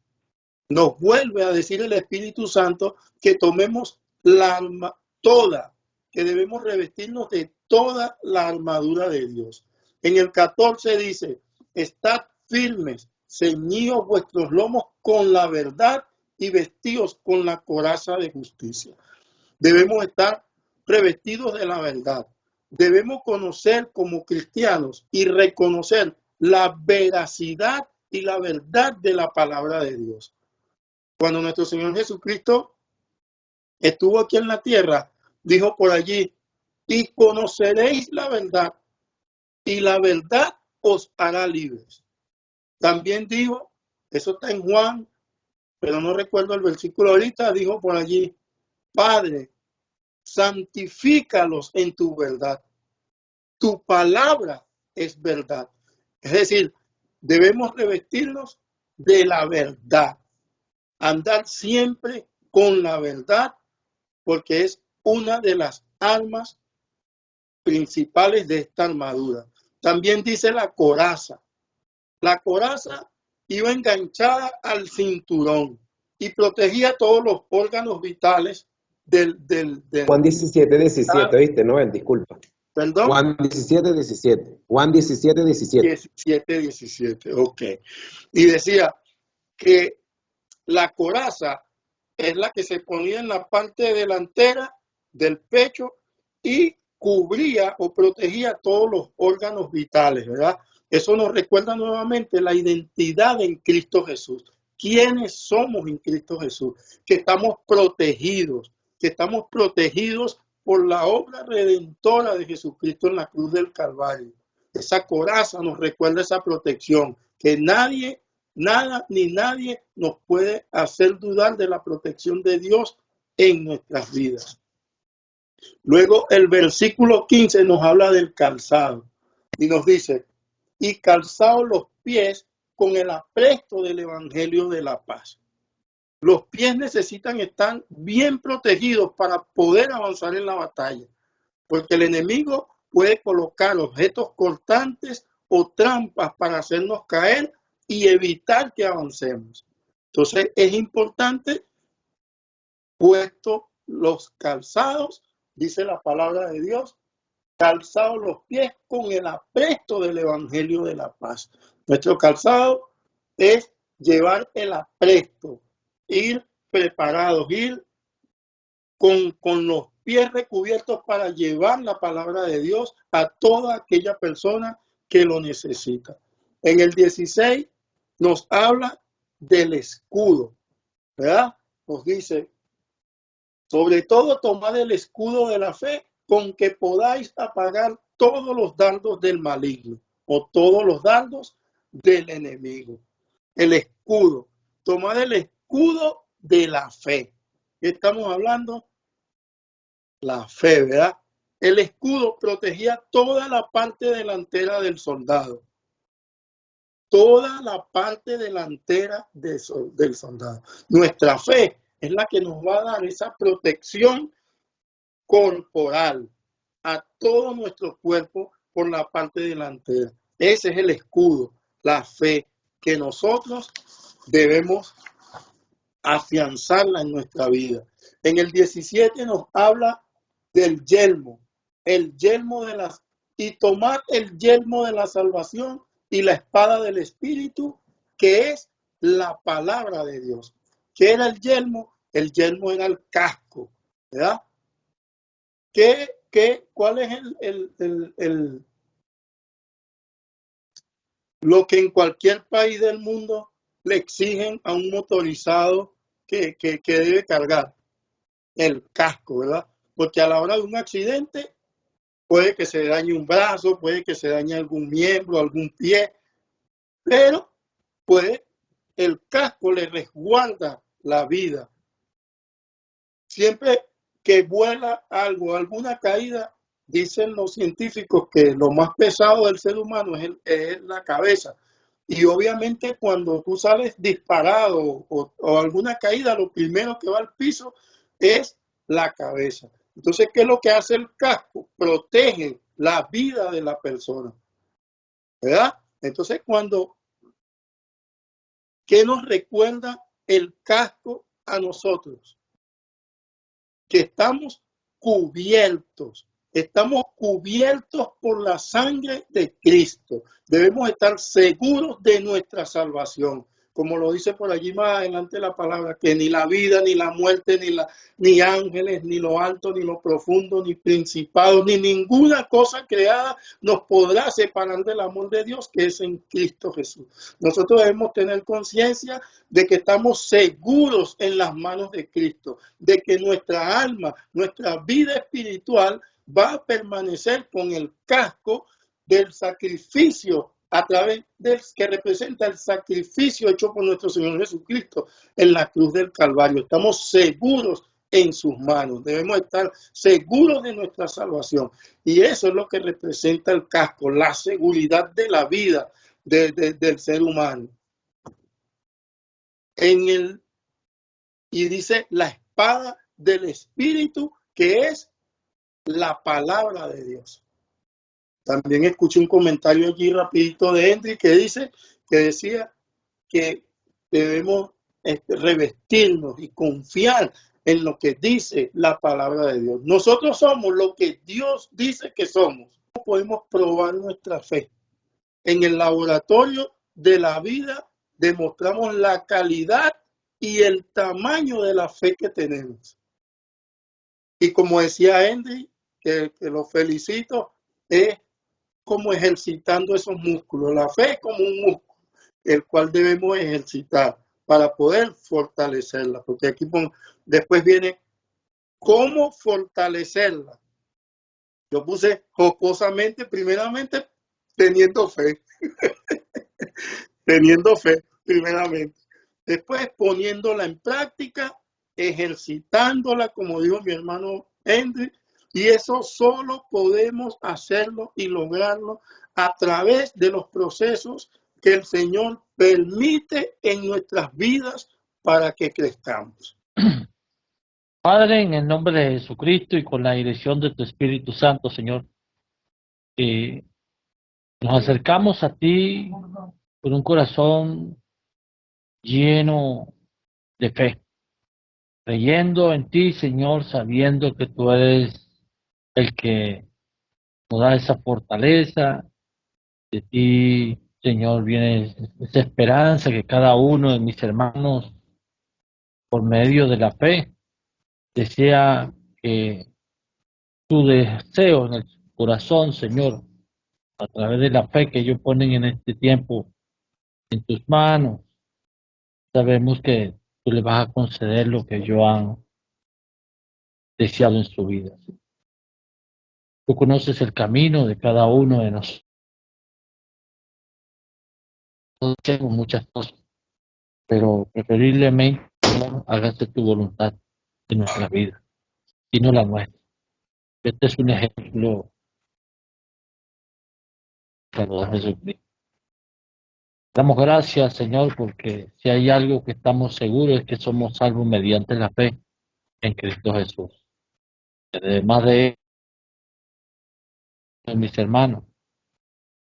Nos vuelve a decir el Espíritu Santo que tomemos la arma toda, que debemos revestirnos de toda la armadura de Dios. En el 14 dice, estad firmes, ceñidos vuestros lomos con la verdad y vestidos con la coraza de justicia. Debemos estar revestidos de la verdad. Debemos conocer como cristianos y reconocer la veracidad y la verdad de la palabra de Dios. Cuando nuestro Señor Jesucristo estuvo aquí en la tierra, dijo por allí, y conoceréis la verdad, y la verdad os hará libres. También dijo, eso está en Juan, pero no recuerdo el versículo ahorita, dijo por allí, Padre, santifícalos en tu verdad. Tu palabra es verdad. Es decir, debemos revestirnos de la verdad. Andar siempre con la verdad, porque es una de las armas principales de esta armadura. También dice la coraza. La coraza iba enganchada al cinturón y protegía todos los órganos vitales del Juan 17, ¿viste, Noel? Disculpa. ¿Perdón? Juan 17, Juan 17. 17, ok. Y decía que la coraza es la que se ponía en la parte delantera del pecho y cubría o protegía todos los órganos vitales, ¿verdad? Eso nos recuerda nuevamente la identidad en Cristo Jesús. ¿Quiénes somos en Cristo Jesús? Que estamos protegidos por la obra redentora de Jesucristo en la cruz del Calvario. Esa coraza nos recuerda esa protección, que nadie, nada ni nadie nos puede hacer dudar de la protección de Dios en nuestras vidas. Luego el versículo 15 nos habla del calzado y nos dice, y calzados los pies con el apresto del evangelio de la paz. Los pies necesitan estar bien protegidos para poder avanzar en la batalla, porque el enemigo puede colocar objetos cortantes o trampas para hacernos caer y evitar que avancemos. Entonces es importante, puesto los calzados, dice la palabra de Dios, calzados los pies con el apresto del evangelio de la paz. Nuestro calzado es llevar el apresto, ir preparados, ir con los pies recubiertos para llevar la palabra de Dios a toda aquella persona que lo necesita. En el 16 nos habla del escudo, ¿verdad? Nos dice, sobre todo tomad el escudo de la fe con que podáis apagar todos los dardos del maligno o todos los dardos del enemigo. El escudo, tomad el escudo de la fe. ¿Qué estamos hablando? La fe, ¿verdad? El escudo protegía toda la parte delantera del soldado. Toda la parte delantera del soldado. Nuestra fe es la que nos va a dar esa protección corporal a todo nuestro cuerpo por la parte delantera. Ese es el escudo, la fe, que nosotros debemos afianzarla en nuestra vida. En el 17 nos habla del yelmo, y tomar el yelmo de la salvación y la espada del Espíritu, que es la palabra de Dios. ¿Qué era el yelmo? El yelmo era el casco, ¿verdad? ¿Cuál es lo que en cualquier país del mundo le exigen a un motorizado que debe cargar? El casco, ¿verdad? Porque a la hora de un accidente puede que se dañe un brazo, puede que se dañe algún miembro, algún pie, pero el casco le resguarda la vida. Siempre que vuela algo, alguna caída, dicen los científicos que lo más pesado del ser humano es la cabeza. Y obviamente cuando tú sales disparado o alguna caída, lo primero que va al piso es la cabeza. Entonces, ¿qué es lo que hace el casco? Protege la vida de la persona, ¿verdad? Entonces, ¿qué nos recuerda el casco a nosotros? Que estamos cubiertos por la sangre de Cristo. Debemos estar seguros de nuestra salvación. Como lo dice por allí más adelante la palabra, que ni la vida, ni la muerte, ni ángeles, ni lo alto, ni lo profundo, ni principados, ni ninguna cosa creada nos podrá separar del amor de Dios que es en Cristo Jesús. Nosotros debemos tener conciencia de que estamos seguros en las manos de Cristo, de que nuestra alma, nuestra vida espiritual va a permanecer con el casco del sacrificio a través del que representa el sacrificio hecho por nuestro Señor Jesucristo en la cruz del Calvario. Estamos seguros en sus manos, debemos estar seguros de nuestra salvación, y eso es lo que representa el casco, la seguridad de la vida del ser humano. Y dice la espada del Espíritu, que es la palabra de Dios. También escuché un comentario allí rapidito de Henry que decía que debemos revestirnos y confiar en lo que dice la palabra de Dios. Nosotros somos lo que Dios dice que somos. ¿Cómo podemos probar nuestra fe? En el laboratorio de la vida demostramos la calidad y el tamaño de la fe que tenemos. Y como decía Henry, que lo felicito, es como ejercitando esos músculos. La fe es como un músculo, el cual debemos ejercitar para poder fortalecerla. Porque aquí después viene cómo fortalecerla. Yo puse jocosamente, primeramente, teniendo fe. Teniendo fe, primeramente. Después poniéndola en práctica, ejercitándola, como dijo mi hermano Henry, y eso solo podemos hacerlo y lograrlo a través de los procesos que el Señor permite en nuestras vidas para que crezcamos. Padre, en el nombre de Jesucristo y con la dirección de tu Espíritu Santo, Señor, nos acercamos a ti con un corazón lleno de fe, creyendo en ti, Señor, sabiendo que tú eres el que nos da esa fortaleza. De ti, Señor, viene esa esperanza que cada uno de mis hermanos, por medio de la fe, desea que tu deseo en el corazón, Señor, a través de la fe que ellos ponen en este tiempo en tus manos, sabemos que tú le vas a conceder lo que ellos han deseado en su vida. Tú conoces el camino de cada uno de nosotros. Hacemos muchas cosas, pero preferiblemente hágase tu voluntad en nuestra vida y no la nuestra. Este es un ejemplo de Jesucristo. Damos gracias, Señor, porque si hay algo que estamos seguros es que somos salvos mediante la fe en Cristo Jesús. Además de eso, mis hermanos,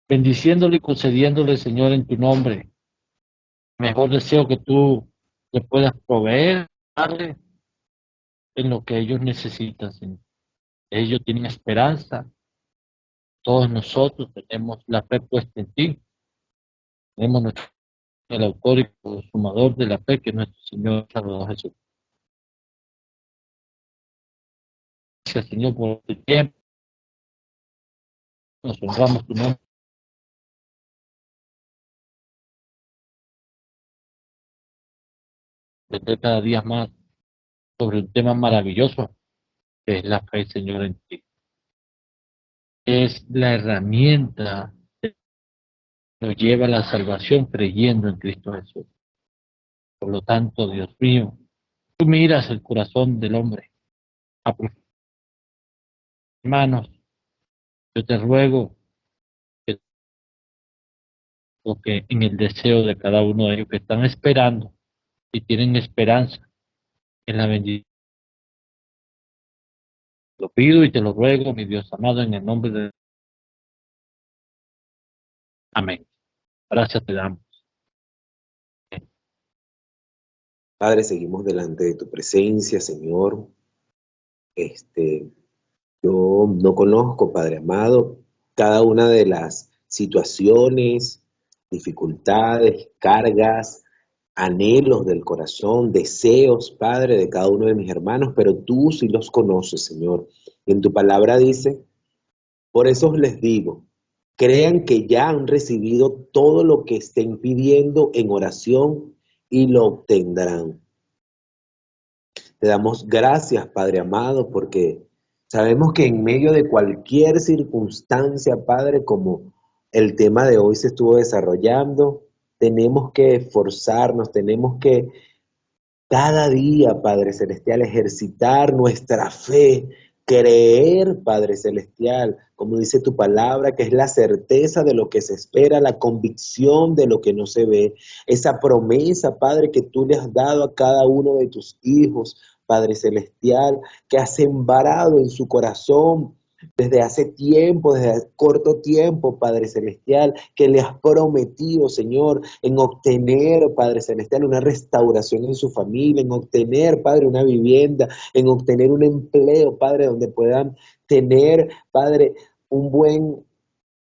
bendiciéndole y concediéndole, Señor, en tu nombre, mejor deseo que tú le puedas proveer, darle en lo que ellos necesitan, Señor. Ellos tienen esperanza. Todos nosotros tenemos la fe puesta en ti. Tenemos el autor y consumador de la fe, que es nuestro Señor Salvador Jesús. Gracias, Señor, por este tiempo. Nos honramos tu nombre. Aprender cada día más sobre un tema maravilloso que es la fe, Señor, en ti. Es la herramienta que nos lleva a la salvación creyendo en Cristo Jesús. Por lo tanto, Dios mío, tú miras el corazón del hombre. Hermanos, yo te ruego que toque en el deseo de cada uno de ellos que están esperando y tienen esperanza en la bendición. Lo pido y te lo ruego, mi Dios amado, en el nombre de... Amén. Gracias te damos. Padre, seguimos delante de tu presencia, Señor. Yo no conozco, Padre amado, cada una de las situaciones, dificultades, cargas, anhelos del corazón, deseos, Padre, de cada uno de mis hermanos, pero tú sí los conoces, Señor. En tu palabra dice, por eso les digo, crean que ya han recibido todo lo que estén pidiendo en oración y lo obtendrán. Te damos gracias, Padre amado, porque sabemos que en medio de cualquier circunstancia, Padre, como el tema de hoy se estuvo desarrollando, tenemos que esforzarnos, tenemos que cada día, Padre Celestial, ejercitar nuestra fe, creer, Padre Celestial, como dice tu palabra, que es la certeza de lo que se espera, la convicción de lo que no se ve, esa promesa, Padre, que tú le has dado a cada uno de tus hijos, Padre Celestial, que has sembrado en su corazón desde hace tiempo, desde hace corto tiempo, Padre Celestial, que le has prometido, Señor, en obtener, Padre Celestial, una restauración en su familia, en obtener, Padre, una vivienda, en obtener un empleo, Padre, donde puedan tener, Padre, un buen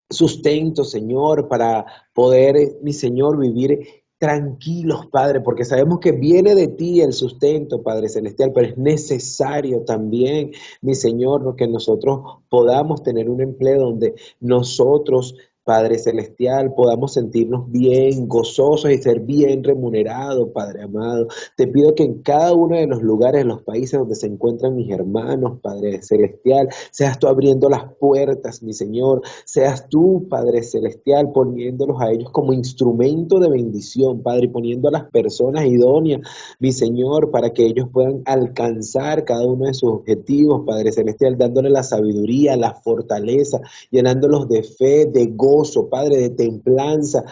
sustento, Señor, para poder, mi Señor, vivir tranquilos, Padre, porque sabemos que viene de ti el sustento, Padre Celestial, pero es necesario también, mi Señor, que nosotros podamos tener un empleo donde nosotros, Padre Celestial, podamos sentirnos bien, gozosos y ser bien remunerados, Padre amado. Te pido que en cada uno de los lugares, en los países donde se encuentran mis hermanos, Padre Celestial, seas tú abriendo las puertas, mi Señor, seas tú, Padre Celestial, poniéndolos a ellos como instrumento de bendición, Padre, y poniendo a las personas idóneas, mi Señor, para que ellos puedan alcanzar cada uno de sus objetivos, Padre Celestial, dándole la sabiduría, la fortaleza, llenándolos de fe, de gozo, Padre, de templanza,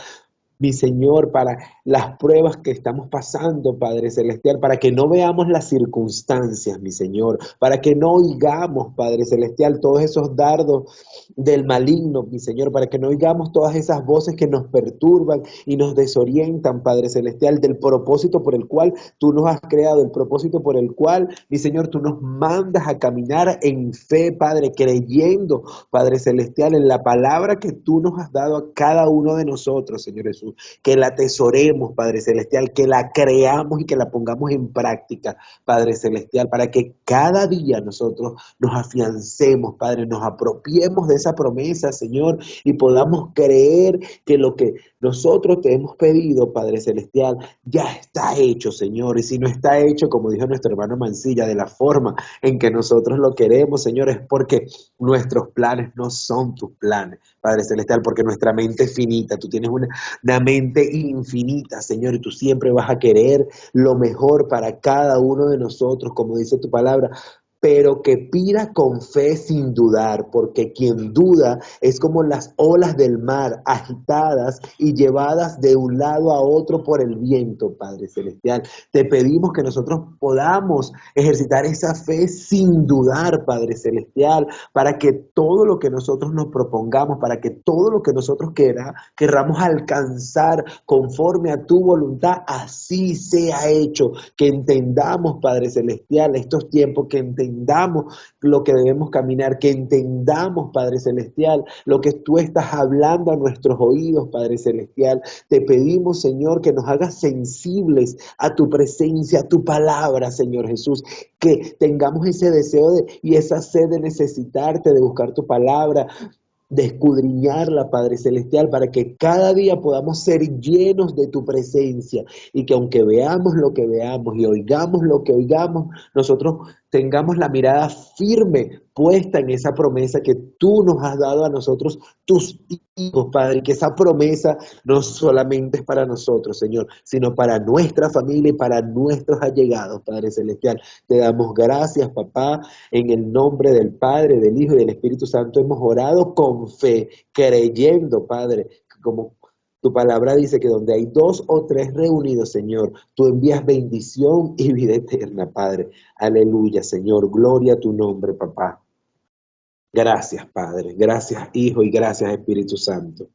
mi Señor, para las pruebas que estamos pasando, Padre Celestial, para que no veamos las circunstancias, mi Señor, para que no oigamos, Padre Celestial, todos esos dardos del maligno, mi Señor, para que no oigamos todas esas voces que nos perturban y nos desorientan, Padre Celestial, del propósito por el cual tú nos has creado, el propósito por el cual, mi Señor, tú nos mandas a caminar en fe, Padre, creyendo, Padre Celestial, en la palabra que tú nos has dado a cada uno de nosotros, Señor Jesús, que la atesoremos, Padre Celestial, que la creamos y que la pongamos en práctica, Padre Celestial, para que cada día nosotros nos afiancemos, Padre, nos apropiemos de esa promesa, Señor, y podamos creer que lo que nosotros te hemos pedido, Padre Celestial, ya está hecho, Señor, y si no está hecho, como dijo nuestro hermano Mancilla, de la forma en que nosotros lo queremos, Señor, es porque nuestros planes no son tus planes, Padre Celestial, porque nuestra mente es finita, tú tienes una mente infinita, Señor, y tú siempre vas a querer lo mejor para cada uno de nosotros, como dice tu palabra. pero que pida con fe sin dudar, porque quien duda es como las olas del mar, agitadas y llevadas de un lado a otro por el viento, Padre Celestial. Te pedimos que nosotros podamos ejercitar esa fe sin dudar, Padre Celestial, para que todo lo que nosotros nos propongamos, para que todo lo que nosotros querramos alcanzar conforme a tu voluntad, así sea hecho. Que entendamos, Padre Celestial, estos tiempos, que entendamos lo que debemos caminar, que entendamos, Padre Celestial, lo que tú estás hablando a nuestros oídos, Padre Celestial. Te pedimos, Señor, que nos hagas sensibles a tu presencia, a tu palabra, Señor Jesús, que tengamos ese deseo y esa sed de necesitarte, de buscar tu palabra, de escudriñarla, Padre Celestial, para que cada día podamos ser llenos de tu presencia y que aunque veamos lo que veamos y oigamos lo que oigamos, nosotros tengamos la mirada firme puesta en esa promesa que tú nos has dado a nosotros, tus hijos, Padre, y que esa promesa no solamente es para nosotros, Señor, sino para nuestra familia y para nuestros allegados, Padre Celestial. Te damos gracias, papá, en el nombre del Padre, del Hijo y del Espíritu Santo hemos orado con fe, creyendo, Padre, como tu palabra dice que donde hay 2 o 3 reunidos, Señor, tú envías bendición y vida eterna, Padre. Aleluya, Señor. Gloria a tu nombre, papá. Gracias, Padre. Gracias, Hijo, y gracias, Espíritu Santo.